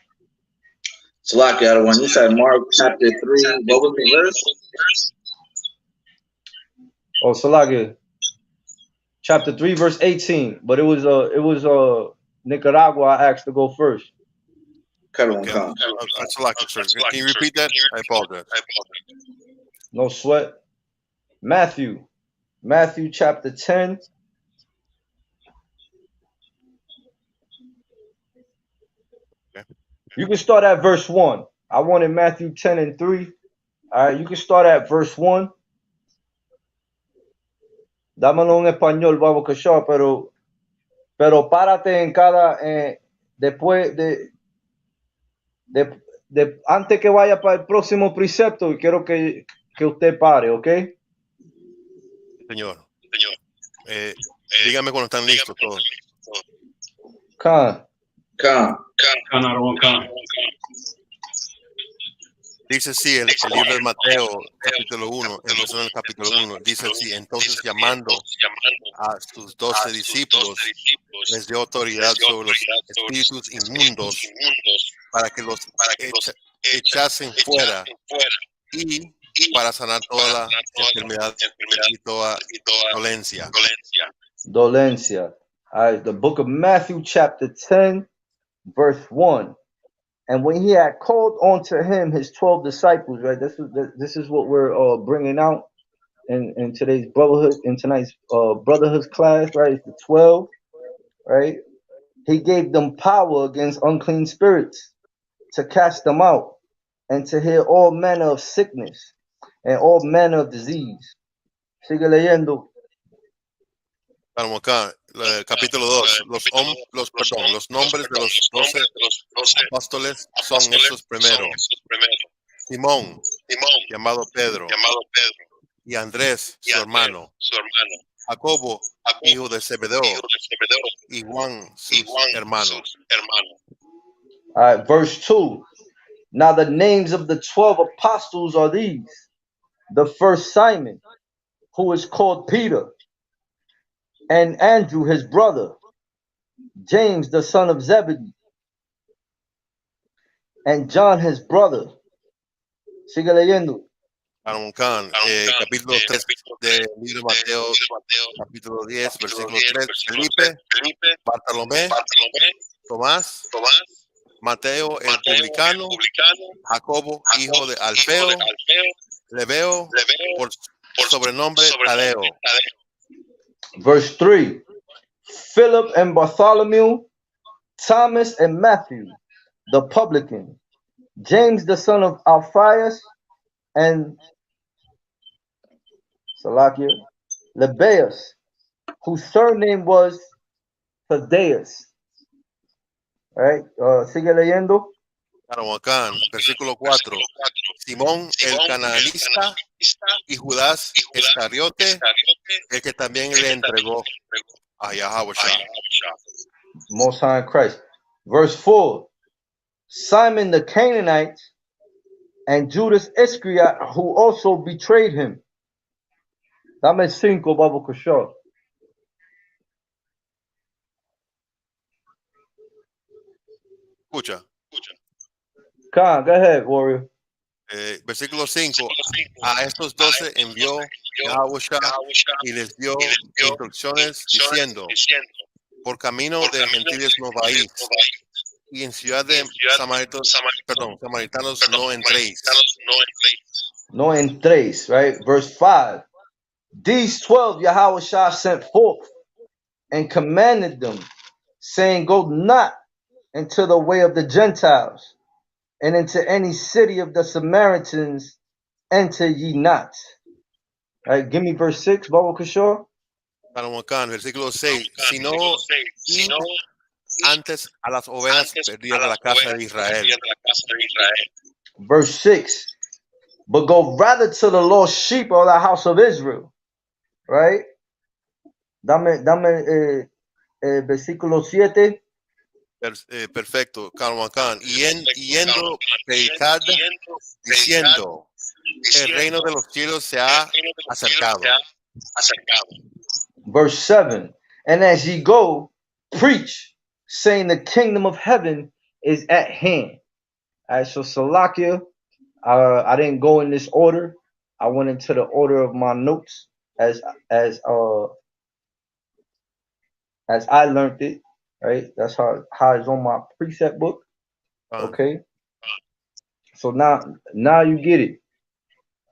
Salaki, out of one. You said Mark chapter 3. What was the verse? Oh, Salaki. Chapter 3, verse 18. But it was Nicaragua I asked to go first. Can you repeat that? I apologize. No sweat. Matthew chapter 10. Okay. You can start at verse 1. I wanted Matthew 10 and 3. All right, you can start at verse 1. Dámelo en español, Baba Kashaw, pero párate en cada después de antes que vaya para el próximo precepto, y quiero que usted pare, ¿ok? Señor. Dígame cuando están listos todos. Khan. Dice así el libro de Mateo, capítulo 1, empezó en el capítulo 1, dice así: entonces llamando a sus 12 discípulos, les dio autoridad sobre los espíritus inmundos para que los echasen fuera y para sanar toda la enfermedad y toda dolencia. All right, the book of Matthew chapter 10, verse 1. And when he had called unto him his 12 disciples, right? This is what we're bringing out in today's brotherhood, in tonight's brotherhood class, right? It's the 12, right? He gave them power against unclean spirits to cast them out and to heal all manner of sickness and all manner of disease. Sigue leyendo. Vamos acá, capítulo 2. Los nombres de los 12 apóstoles son estos primeros: Simón, llamado Pedro, y Andrés, su hermano, Jacobo, hijo de Zebedeo, y Juan, sus hermanos. All right, verse 2. Now the names of the 12 apostles are these: the first Simon, who is called Peter, and Andrew his brother, James the son of Zebedee, and John his brother. Sigue leyendo. Capítulo 3 del libro de Mateo, capítulo 10, versículo 3. Felipe, Bartolomé, Tomás, Mateo el publicano, Jacobo, hijo de Alfeo, Lebeo, por sobrenombre Tadeo. Verse 3. Philip and Bartholomew, Thomas and Matthew, the publican, James the son of Alphaeus, and Salakia, Lebbaeus, whose surname was Thaddeus. Right? Sigue leyendo. Versículo 4. Simón el cananista y Judas Iscariote, el que también le entregó a Yahweh. Most High Christ. Verse 4. Simon the Canaanite and Judas Iscariot, who also betrayed him. Dame 5, Baba Kashaw. Escucha. Khan, go ahead, warrior. Versículo 5. A estos 12 envió Yahushua y les dio instrucciones diciendo: por camino de gentiles no vais, y en ciudad de samaritanos no entréis. No entréis, right? Verse 5. These 12 Yahushua sent forth and commanded them, saying, go not into the way of the Gentiles, and into any city of the Samaritans enter ye not. All right, give me verse 6, Baba Kishore. Versículo 6. Sino id antes a las ovejas perdidas de la casa de Israel. Verse 6. But go rather to the lost sheep of the house of Israel. Right? Dame versículo 7. Perfecto, Calmacán. Yendo predicad diciendo: el reino de los cielos se ha acercado. Verse 7. And as ye go, preach, saying the kingdom of heaven is at hand. All right, so Salakia, I didn't go in this order. I went into the order of my notes as I learned it. Right, that's how it's on my precept book. Okay, so now you get it.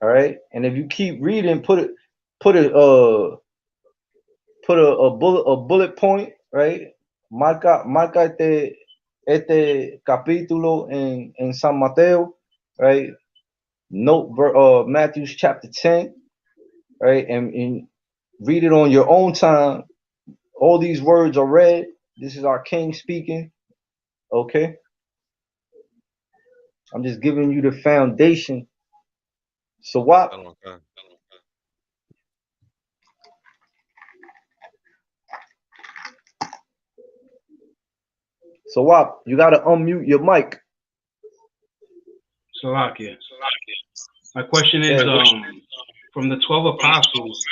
All right, and if you keep reading, put a bullet point, right? Marca este capítulo en San Mateo, right? Note Matthew chapter 10, right? And read it on your own time. All these words are read. This is our King speaking. Okay. I'm just giving you the foundation. So what? So what? You gotta unmute your mic. Salakia. My question is, from the 12 apostles,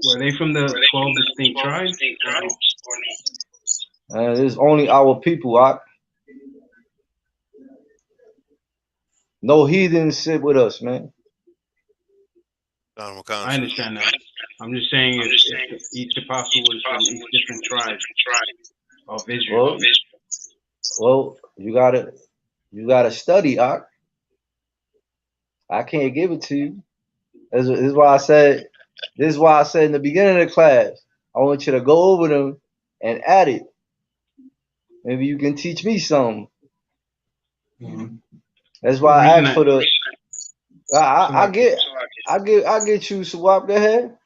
were they from the 12 distinct tribes? It's only our people, No heathens sit with us, man. I understand that. I'm just saying if each apostle was from each different tribe of Israel. Well, you gotta study, I can't give it to you. This is why I said in the beginning of the class, I want you to go over them and add it. Maybe you can teach me something. Mm-hmm. That's why I asked for the. I get you, Swap. Go ahead.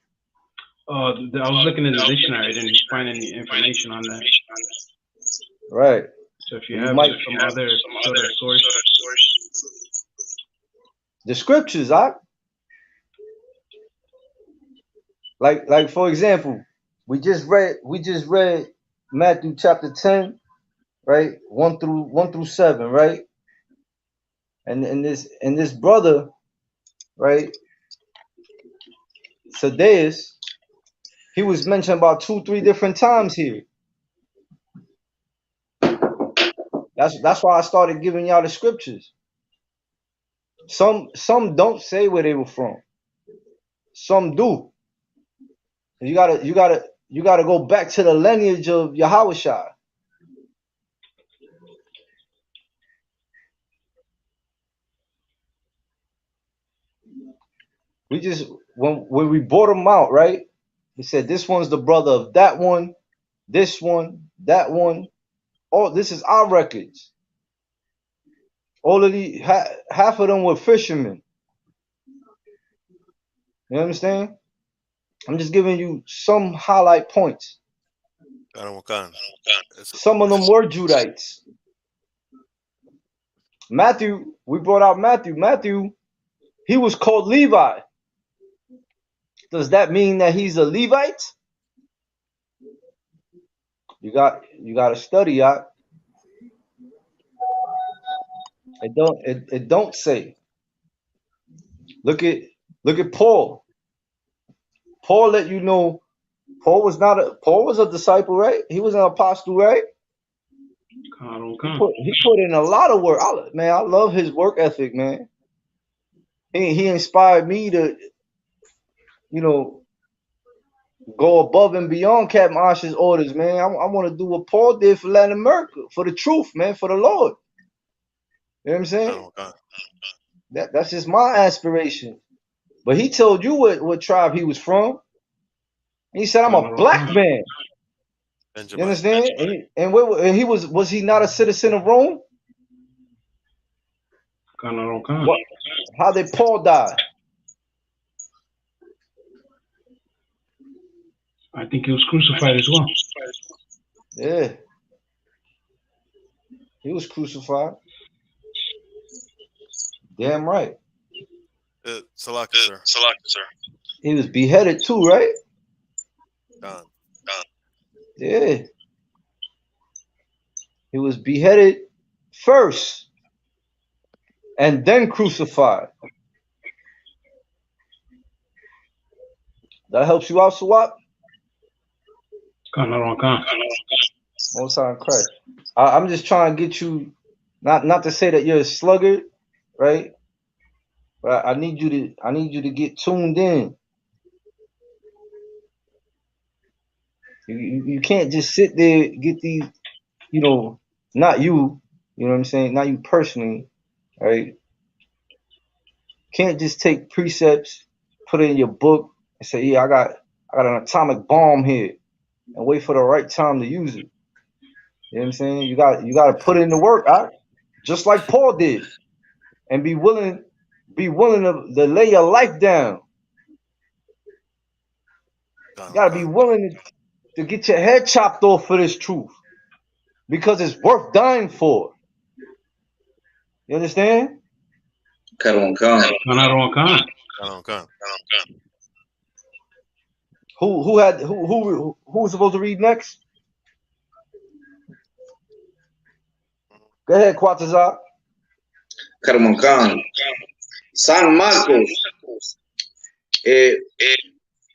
I was looking in the dictionary. I didn't find any information on that. Right. So if you have some other sort of source. The scriptures, like for example, we just read Matthew chapter 10, right? 1 through 7, right? And this brother, right? Sadeus, he was mentioned about 2-3 different times here. That's why I started giving y'all the scriptures. Some don't say where they were from. Some do. You gotta go back to the lineage of Yahushua. We just when we brought them out, right? We said this one's the brother of that one, this one, that one. Oh, this is our records. All of the half of them were fishermen. You understand? I'm just giving you some highlight points. Some of them were Judites. Matthew, we brought out Matthew. Matthew, he was called Levi. Does that mean that he's a Levite? You got to study, It don't say. Look at Paul. Paul let you know Paul was a disciple, right? He was an apostle, right? He put in a lot of work. I love his work ethic, man. He inspired me to, go above and beyond Captain Ash's orders, man. I want to do what Paul did for Latin America, for the truth, man, for the Lord. You know what I'm saying? That's just my aspiration. But he told you what tribe he was from. He said, I'm a black man. You understand? And he was he not a citizen of Rome? How did Paul die? I think he was crucified as well. Yeah. He was crucified. Damn right. Salaki, sir. He was beheaded too, right? Done. Yeah. He was beheaded first and then crucified. That helps you out, Swap? Most High in Christ. I'm just trying to get you, not to say that you're a sluggard, right? But I need you to get tuned in. You can't just sit there, get these, not you know what I'm saying, not you personally, right? Can't just take precepts, put it in your book, and say, yeah, I got an atomic bomb here, and wait for the right time to use it. You know what I'm saying? You got to put in the work, just like Paul did, and be willing to lay your life down. You got to be willing to get your head chopped off for this truth, because it's worth dying for. You understand? Who was supposed to read next? Go ahead, Quatazar. San Marcos,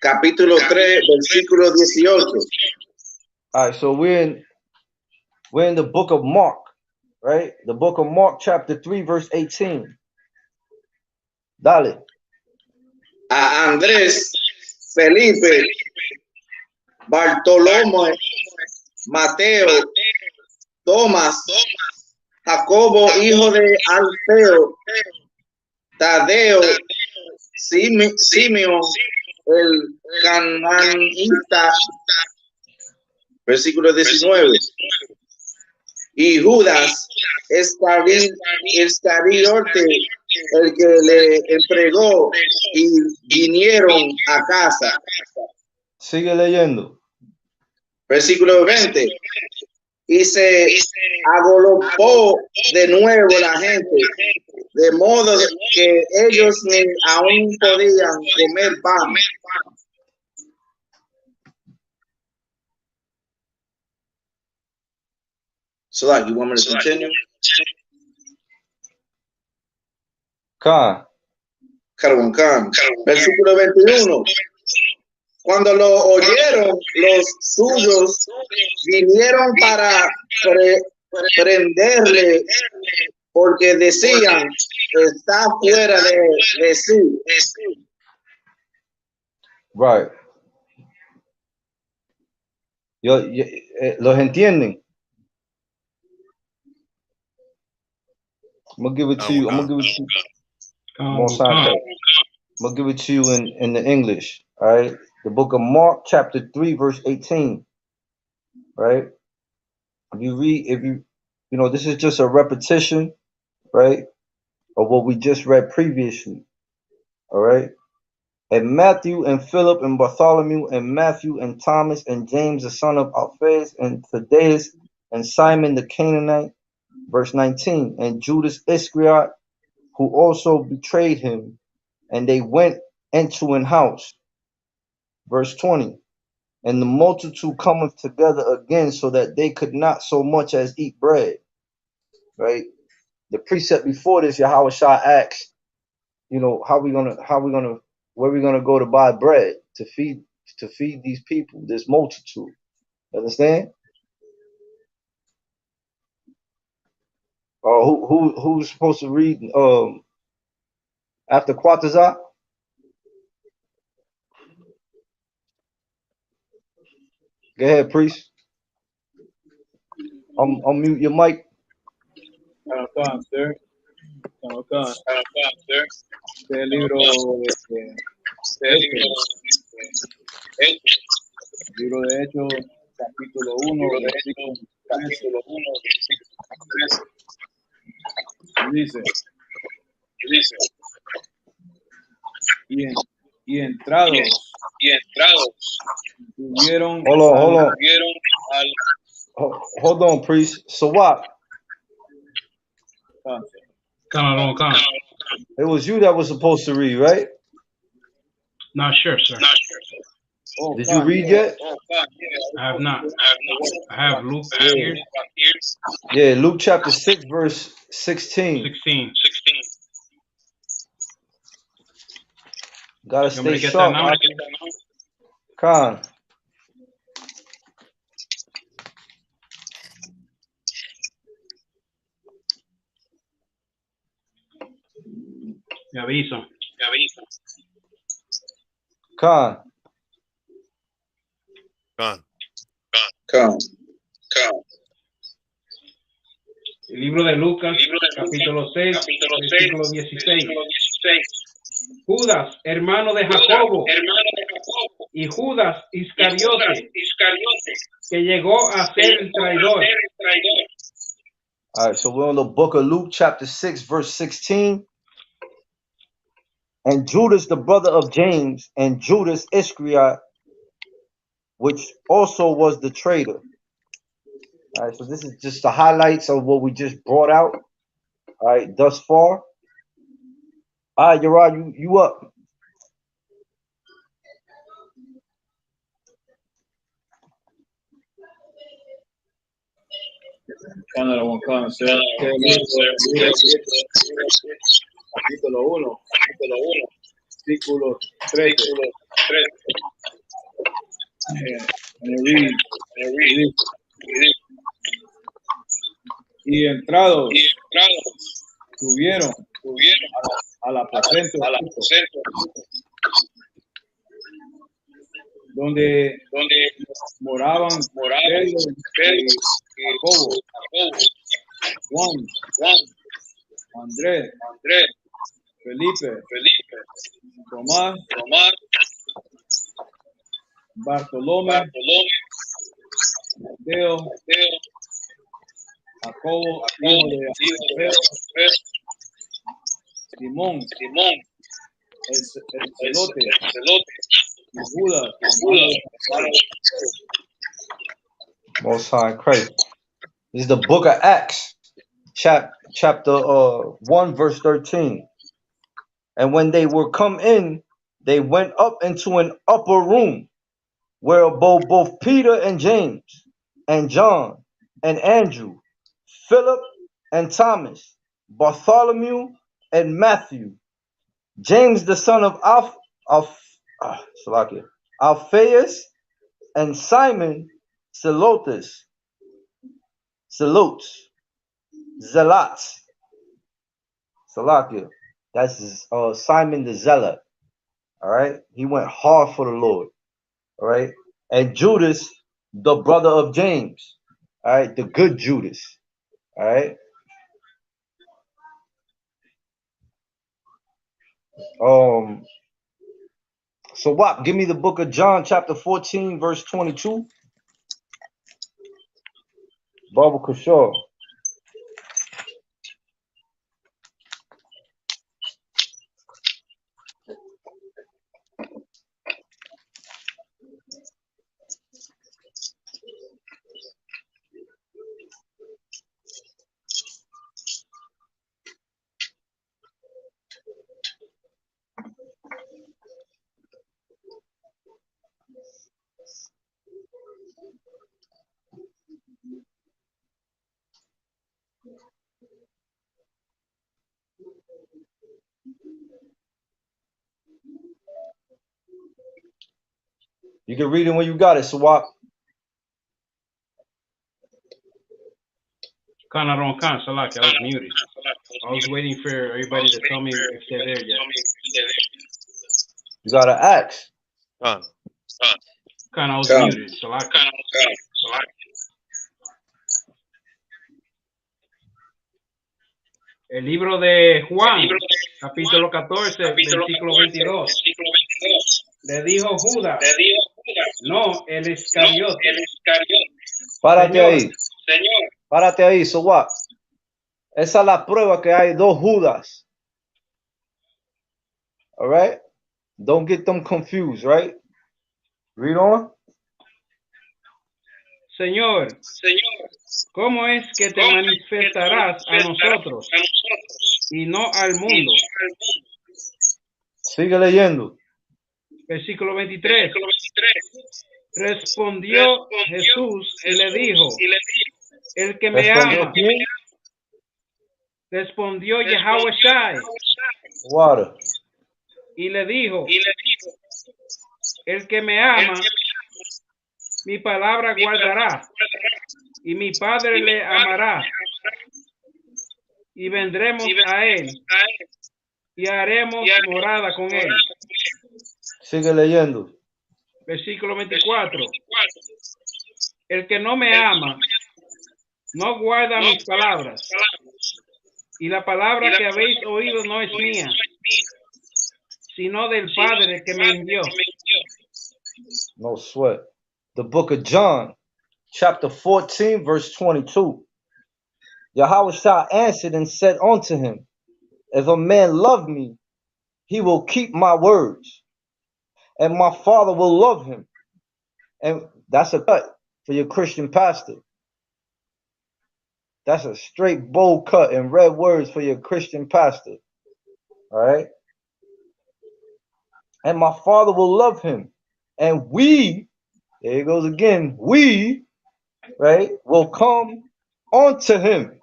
capítulo 3, versículo 18. All right, so we're in the book of Mark, right? The book of Mark, chapter 3, verse 18. Dale. A Andrés, Felipe, Bartolomé, Mateo, Tomás, Jacobo, hijo de Alfeo, Tadeo, Simeón, el cananita, versículo 19. Y Judas Iscariote, el que le entregó, y vinieron a casa. Sigue leyendo. Versículo 20. Y se agolpó de nuevo la gente, de modo que ellos ni aún podían comer pan. So, like, you want me to continue? Versículo 21. Cuando lo oyeron, los suyos vinieron para prenderle, porque decían, está fuera de sí. Right. ¿Los entienden? I'm gonna give it to you. I'm gonna give it to you in the English. All right. The book of Mark, chapter 3, verse 18. Right. If you read, this is just a repetition, right, of what we just read previously. All right. And Matthew and Philip and Bartholomew and Matthew and Thomas and James the son of Alphaeus and Thaddeus and Simon the Canaanite. Verse 19. And Judas Iscariot, who also betrayed him, and they went into an house. Verse 20. And the multitude cometh together again, so that they could not so much as eat bread. Right. The precept before this, Yahweh Shah asks, where we gonna go to buy bread to feed these people, this multitude. Understand? Who's supposed to read after Quatazar? Go ahead, priest. Unmute your mic. Sir. Del libro libro de Hechos, capítulo 1, versículo 13. Dice, y entrados tuvieron Hold on, priest. So what? It was you that was supposed to read, right? Not sure, sir. Did you read yet? I have not. I have Luke here. Yeah, Luke chapter 6, verse 16. 16. Gotta stay sharp. Khan. Me aviso. Khan. Come. El libro de Lucas, capítulo 6, versículo 16. Judas, hermano de Jacobo, y Judas Iscariote, que llegó a ser el traidor. All right, so we're on the book of Luke, chapter 6, verse 16. And Judas, the brother of James, and Judas Iscariot, which also was the traitor. All right, so this is just the highlights of what we just brought out. All right, thus far. All right, Yerad, you up. Canada won't come, sir. Capítulo 1, versículo 13. Y entrados tuvieron al aposento donde moraban Pedro y Jacobo, Juan, Andrés, Felipe, Tomás, Bartolomé, Mateo, Jacobo, hijo de Alfeo, Simón, el celote, y Judas, Most High Christ. This is the book of Acts, chapter 1, verse 13. And when they were come in, they went up into an upper room where abode both Peter and James and John and Andrew, Philip and Thomas, Bartholomew and Matthew, James the son of Alphaeus, and Simon Zelotes, Salakia. That's Simon the Zealot. All right, he went hard for the Lord. All right, and Judas, the brother of James. All right, the good Judas. All right. So what? Give me the book of John, chapter 14, verse 22. Baba Kushor. You can read it when you got it, Sawak. Khan, Salak, I was muted. I was waiting for everybody to tell me if they're there yet. You gotta ask. Khan. Khan, I was Khan. muted. Salak. El libro de Juan, capítulo 14, versículo 22. Le dijo Judas, no, el Iscariote. Párate Señor. ahí. Párate ahí, so what? Esa es la prueba que hay dos Judas. All right? Don't get them confused, right? Read on. Señor, ¿cómo es que te manifestarás a nosotros y no al mundo? Sigue leyendo. Versículo 23. Respondió Jesús y le dijo, el que me ama. ¿Quién? Respondió Yahweh Shai Water. y le dijo, el que me ama, mi palabra guardará y mi Padre le amará y vendremos a él y haremos morada con él. Sigue leyendo. Versículo 24. El que no me ama no guarda mis palabras y la palabra que habéis oído no es mía, sino del Padre que me envió. No sweat. The book of John, chapter 14, verse 22. Yahweh Shah answered and said unto him, if a man love me, he will keep my words, and my Father will love him. And that's a cut for your Christian pastor. That's a straight bold cut in red words for your Christian pastor. All right? And my Father will love him. And we, there it goes again, we, right, will come unto him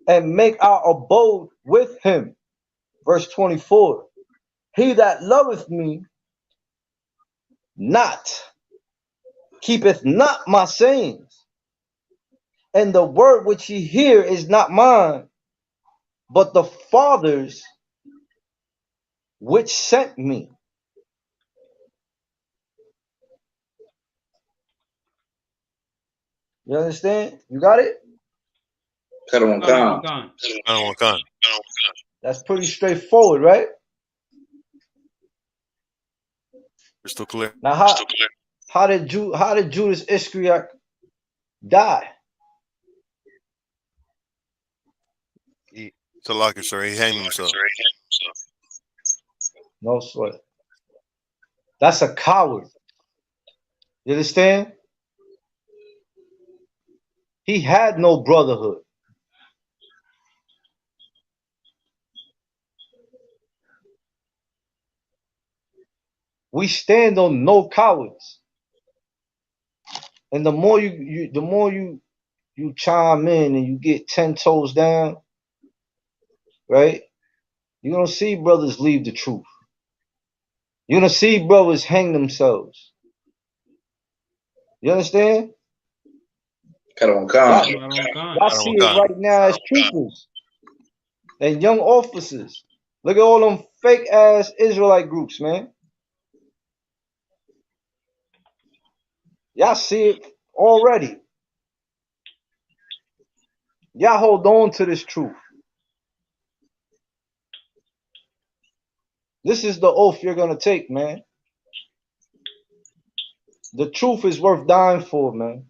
and make our abode with him. Verse 24. He that loveth me not, keepeth not my sayings. And the word which ye hear is not mine, but the Father's which sent me. You understand? You got it? Khan. That's pretty straightforward, right? Crystal clear. Now, how did Judas Iscariot die? Salak, sir. He hanged himself. No sweat. That's a coward. You understand? He had no brotherhood. We stand on no cowards. And the more you chime in and you get 10 toes down, right? You're gonna see brothers leave the truth. You're gonna see brothers hang themselves. You understand? Y'all see it right now as troopers and young officers. Look at all them fake ass Israelite groups, man. Y'all see it already. Y'all hold on to this truth. This is the oath you're gonna take, man. The truth is worth dying for, man.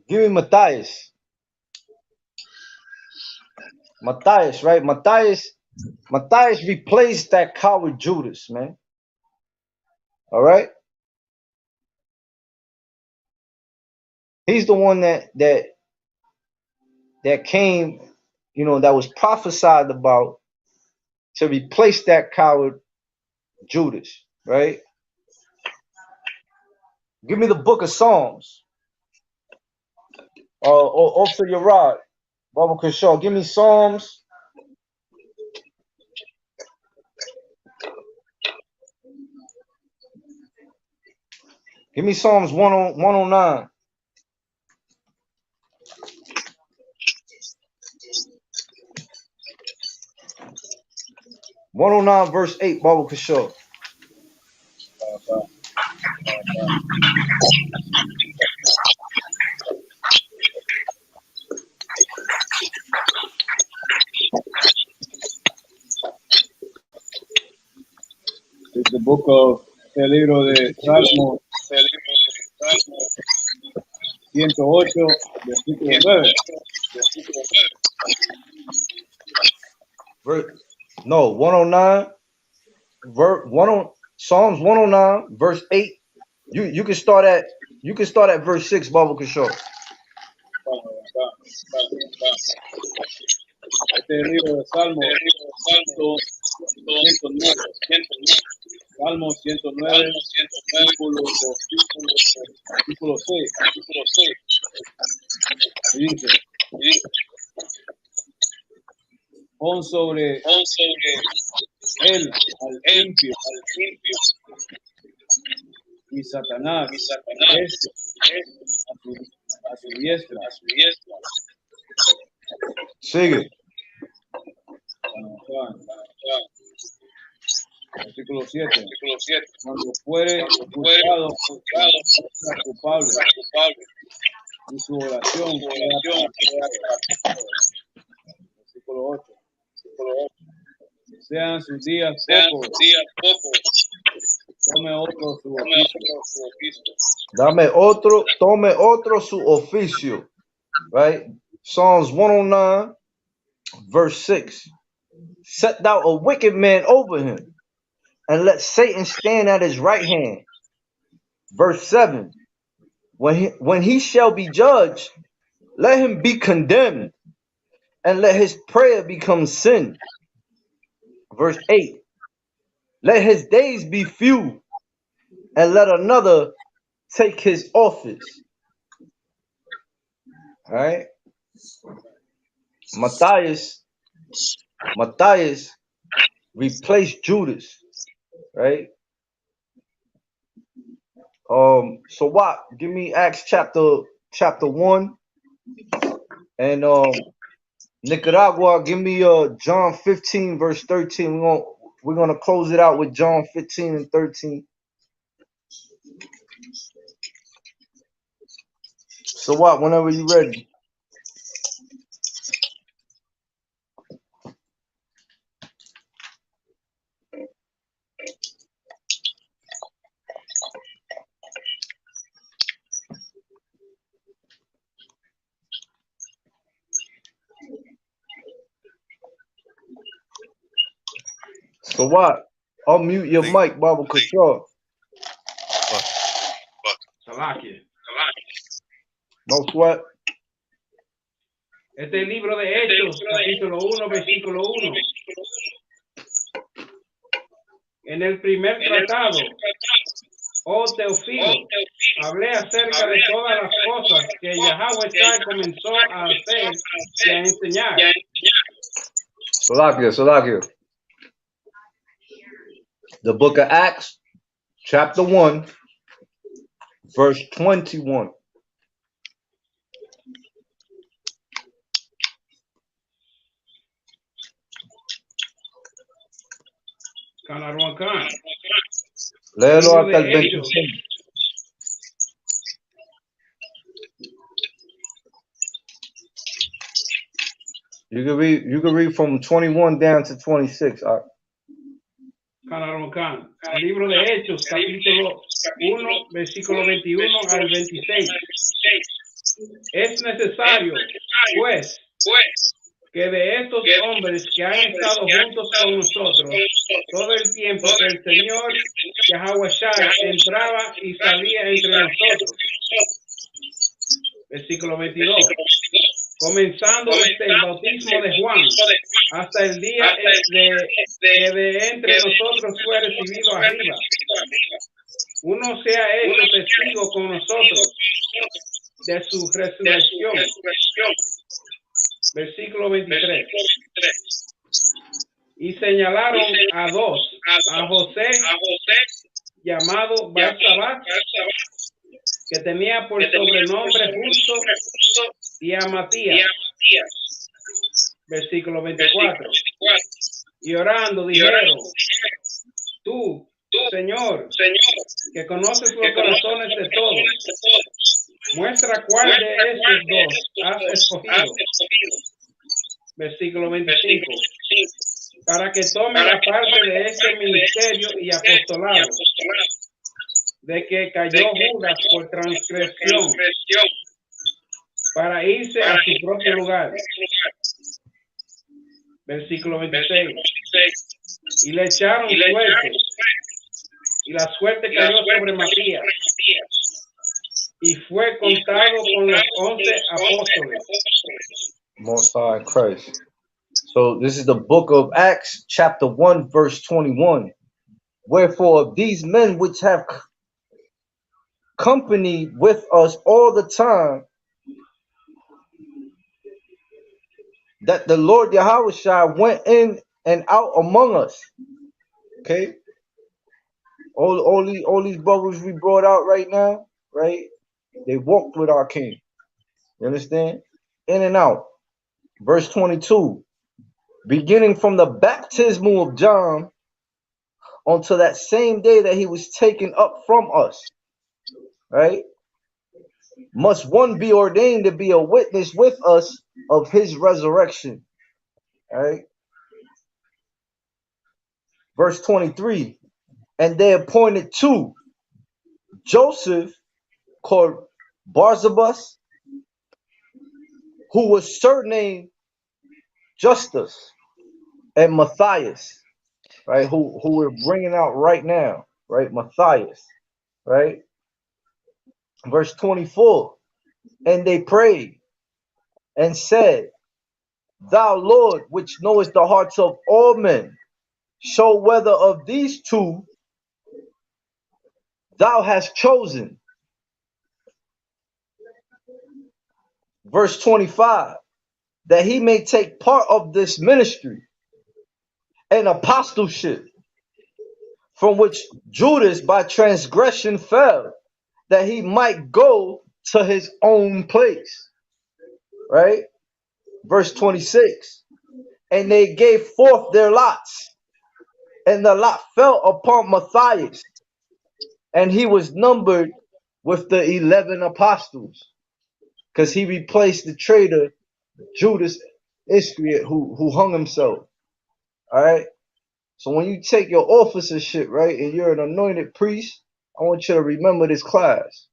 Give me Matthias. Matthias, right? Matthias replaced that coward Judas, man. All right? He's the one that came, you know, that was prophesied about to replace that coward Judas, right? Give me the book of Psalms. Officer Yarad, Baba Kishore, give me Psalms Give me Psalms 109. verse 8, Baba Kishore. It's the book of el libro de Salmo 108, versículo 9. No, 109. Psalms 109, verse 8. You can start at verse 6, Baba Kishore. Este es el libro de Salmo 109. Salmo 109, versículo 6. Y dice, pon sobre él al limpio y Satanás es a su diestra. Sigue. Versículo 7. Cuando fuere juzgado culpable y su oración versículo 8. Sean sus días pocos, tome otro su oficio. Tome otro su oficio. Right? Psalms 109, verse 6. Set thou a wicked man over him, and let Satan stand at his right hand. Verse 7. When he shall be judged, let him be condemned, and let his prayer become sin. Verse 8. Let his days be few, and let another take his office. All right. Matthias replaced Judas. Right. So what? Give me Acts chapter 1, and Nicaragua. Give me John 15 verse 13. We're gonna close it out with John 15 and 13. So what? Whenever you're ready. So what? Unmute your mic, Baba Kishore. No sweat. Este es el libro de Hechos, capítulo 1, versículo 1. En el primer tratado, oh Teófilo, hablé acerca de todas las cosas que Yahweh comenzó a hacer y a enseñar. Salakia. The book of Acts, chapter 1, verse 21. Léelo hasta el 25. You can read from 21 down to 26. El libro de Hechos, capítulo 1, versículo 21 al 26. Es necesario, pues, que de estos hombres que han estado juntos con nosotros todo el tiempo que el Señor Yahweh entraba y salía entre nosotros. Versículo 22. Comenzando desde el bautismo de Juan hasta el día que de entre nosotros fue recibido arriba. Uno se ha hecho testigo con nosotros de su resurrección. Versículo 23. Y señalaron a dos, a José, llamado Barsabás, que tenía por sobrenombre Justo, y a Matías. Versículo 24. Y orando dijeron, tú, Señor, que conoces los corazones de todos, muestra cuál de estos dos has escogido. Versículo 25. Para que tome la parte de este ministerio y apostolado, de que cayó Judas por transgresión, para irse a su propio lugar. Versículo 26. Y le echaron suerte, y la suerte cayó sobre Matías, y fue contado con los 11 apóstoles. Most High in Christ. So this is the book of Acts, chapter 1, verse 21. Wherefore of these men which have companied with us all the time, that the Lord Yahushua went in and out among us. Okay? All these brothers we brought out right now, right? They walked with our king. You understand? In and out. Verse 22. Beginning from the baptism of John until that same day that he was taken up from us. Right? Must one be ordained to be a witness with us of his resurrection. Right? Verse 23. And they appointed two, Joseph, called Barsabas, who was surnamed Justus, and Matthias, right? Who we're bringing out right now, right? Matthias, right? Verse 24. And they prayed and said, Thou, Lord, which knowest the hearts of all men, show whether of these two thou hast chosen. Verse 25. That he may take part of this ministry and apostleship, from which Judas by transgression fell, that he might go to his own place. Right? Verse 26. And they gave forth their lots, and the lot fell upon Matthias, and he was numbered with the 11 apostles, because he replaced the traitor Judas Iscariot, who hung himself. All right. So when you take your officership, right, and you're an anointed priest, I want you to remember this class.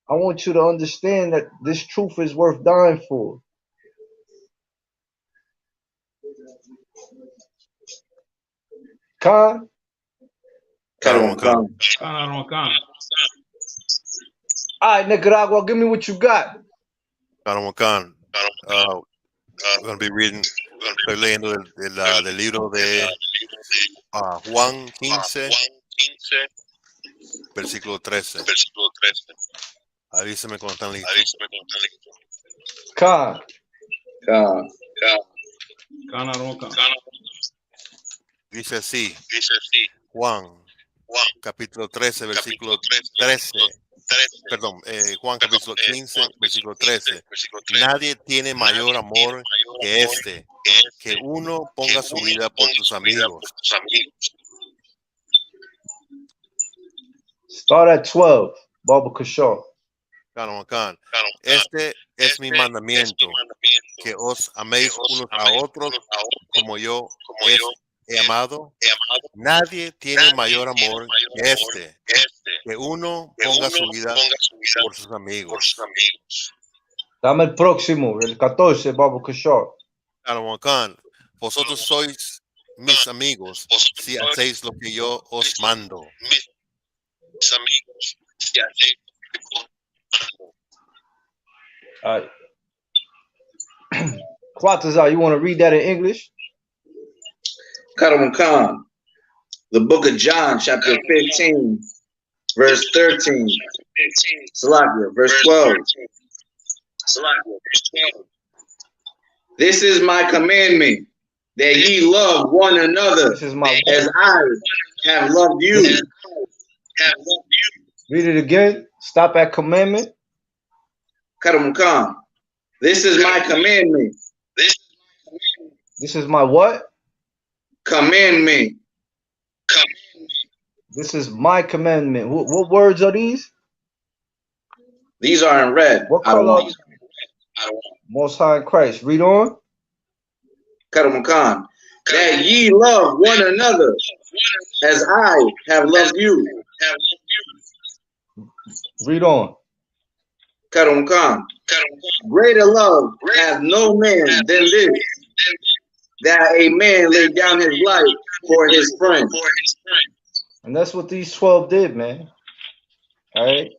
I want you to understand that this truth is worth dying for. Khan? Khan. All right, Nicaragua, give me what you got. Khan. We're going to be reading, estoy leyendo del libro de Juan 15, versículo 13. Avísame cuando están listos. Khan. Dice así, Juan, capítulo 13, versículo 13. Perdón, Juan capítulo 15, versículo 13. Nadie tiene mayor amor que este, que uno ponga su vida por sus amigos. Start at 12, Baba Kashaw. Khan. Este es mi mandamiento, que os améis unos a otros como yo he amado. Nadie tiene mayor amor que este, que uno ponga su vida por sus amigos. Dame el próximo, el 14, Baba Kashaw. Khan, vosotros sois mis amigos si hacéis lo que yo os mando. All right. Quatazar, you want to read that in English? Khan. The book of John, chapter 15, verse 13. Salakia, verse 12. This is my commandment, that ye love one another as I have loved you. Read it again. Stop at commandment. Karamukan. This is my commandment. This is my what? Commandment. This is my commandment. What words are these? These are in red. What I don't color? want. Most High in Christ. Read on. Karamukan. That ye love one another as I have loved you. Read on. Karamukan. Greater love hath no man than this, that a man lay down his life for his friend. And that's what these 12 did, man. All right.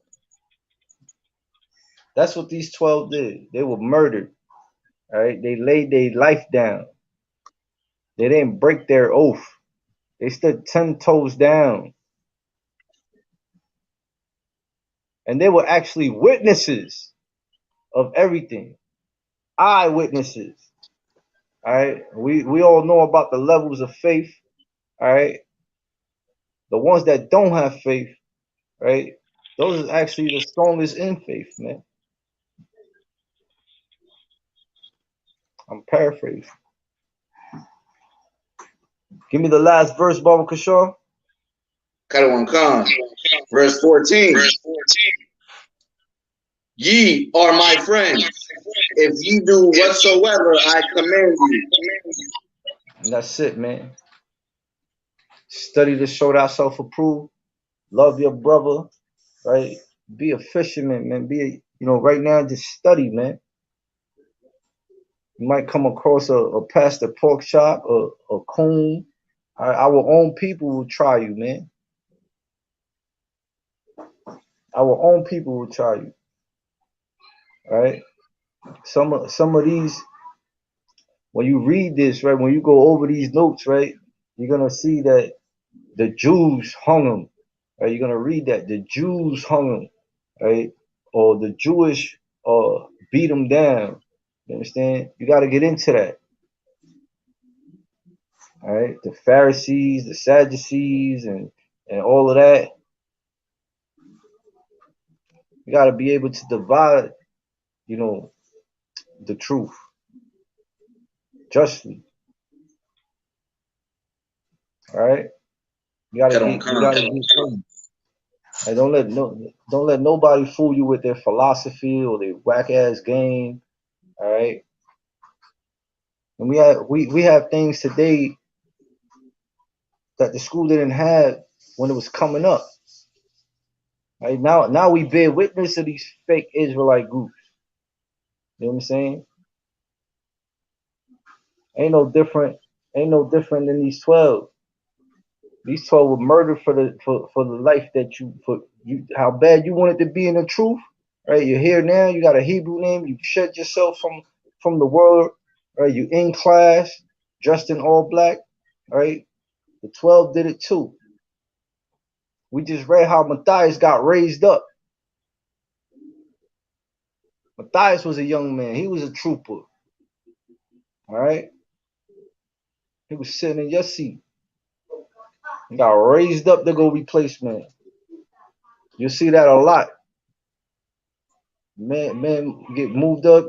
That's what these 12 did. They were murdered. All right. They laid their life down. They didn't break their oath. They stood 10 toes down. And they were actually witnesses of everything. Eyewitnesses. All right. We all know about the levels of faith. All right. The ones that don't have faith, right? Those are actually the strongest in faith, man. I'm paraphrasing. Give me the last verse, Baba Kishore. Karamukan. Verse 14. Ye are my friends, if ye do whatsoever I command you. And that's it, man. Study to show thyself approved. Love your brother, right? Be a fisherman, man. Right now, just study, man. You might come across a pastor pork chop, a coon. Our own people will try you, man. Our own people will try you. All right? Some of these, when you read this, right, when you go over these notes, right, you're gonna see that the Jews hung him. Right? You're gonna read that the Jews hung him, right? Or the Jewish beat him down. You understand? You got to get into that. All right, the Pharisees, the Sadducees, and all of that. You got to be able to divide, the truth justly. All right, you gotta get free. Like, don't let nobody fool you with their philosophy or their whack ass game. All right, and we have things today that the school didn't have when it was coming up. Right now we bear witness to these fake Israelite groups. You know what I'm saying? Ain't no different than these 12. These 12 were murdered for the life that how bad you wanted to be in the truth. Right? You're here now, you got a Hebrew name, you shut yourself from the world, right? You in class, dressed in all black, right? The 12 did it too. We just read how Matthias got raised up. Matthias was a young man. He was a trooper. All right? He was sitting in your seat. He got raised up to go replace man. You see that a lot. Man get moved up.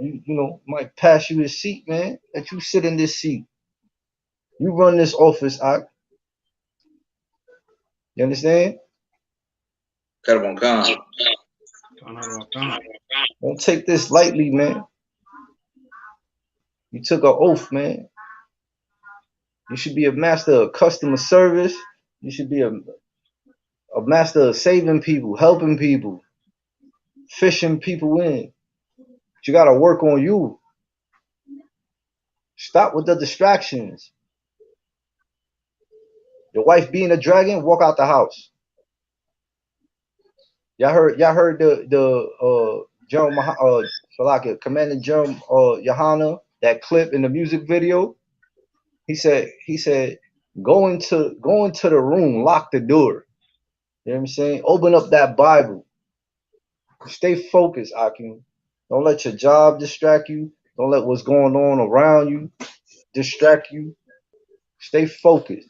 Might pass you his seat, man. Let you sit in this seat. You run this office, Ak. You understand? Don't take this lightly, man. You took an oath, man. You should be a master of customer service. You should be a master of saving people, helping people, fishing people in. But you got to work on you. Stop with the distractions. Your wife being a dragon, walk out the house. Y'all heard the General Commander General Yohana, that clip in the music video. He said, go into the room, lock the door. You know what I'm saying? Open up that Bible. Stay focused, Akim. Don't let your job distract you. Don't let what's going on around you distract you. Stay focused.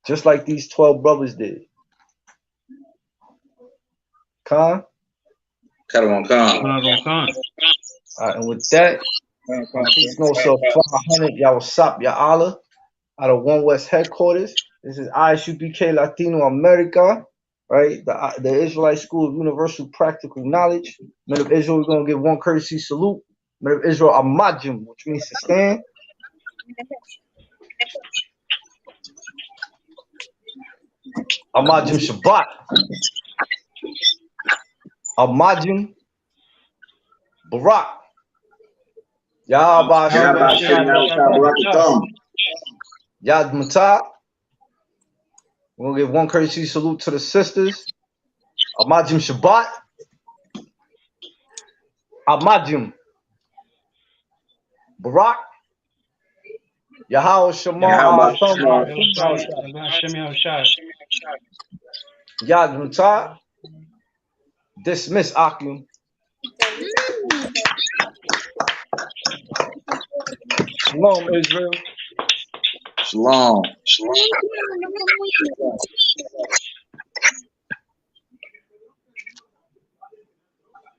Just like these 12 brothers did. Khan. Caravan Khan. All right, and with that, peace notes of 500. Y'all Isupk Allah out of One West headquarters. This is Isupk Latino America, right? The Israelite School of Universal Practical Knowledge. Men of Israel, we're going to give one courtesy salute. Men of Israel, Amajim, which means to stand. Amajim Shabbat. Amajim Barak. Yahba Yad Matah. We're going to give one courtesy salute to the sisters. Amajim Shabbat. Amajim Barak. Yahweh Shema Yad Matah. Dismiss Akim. Shalom, Israel. Shalom.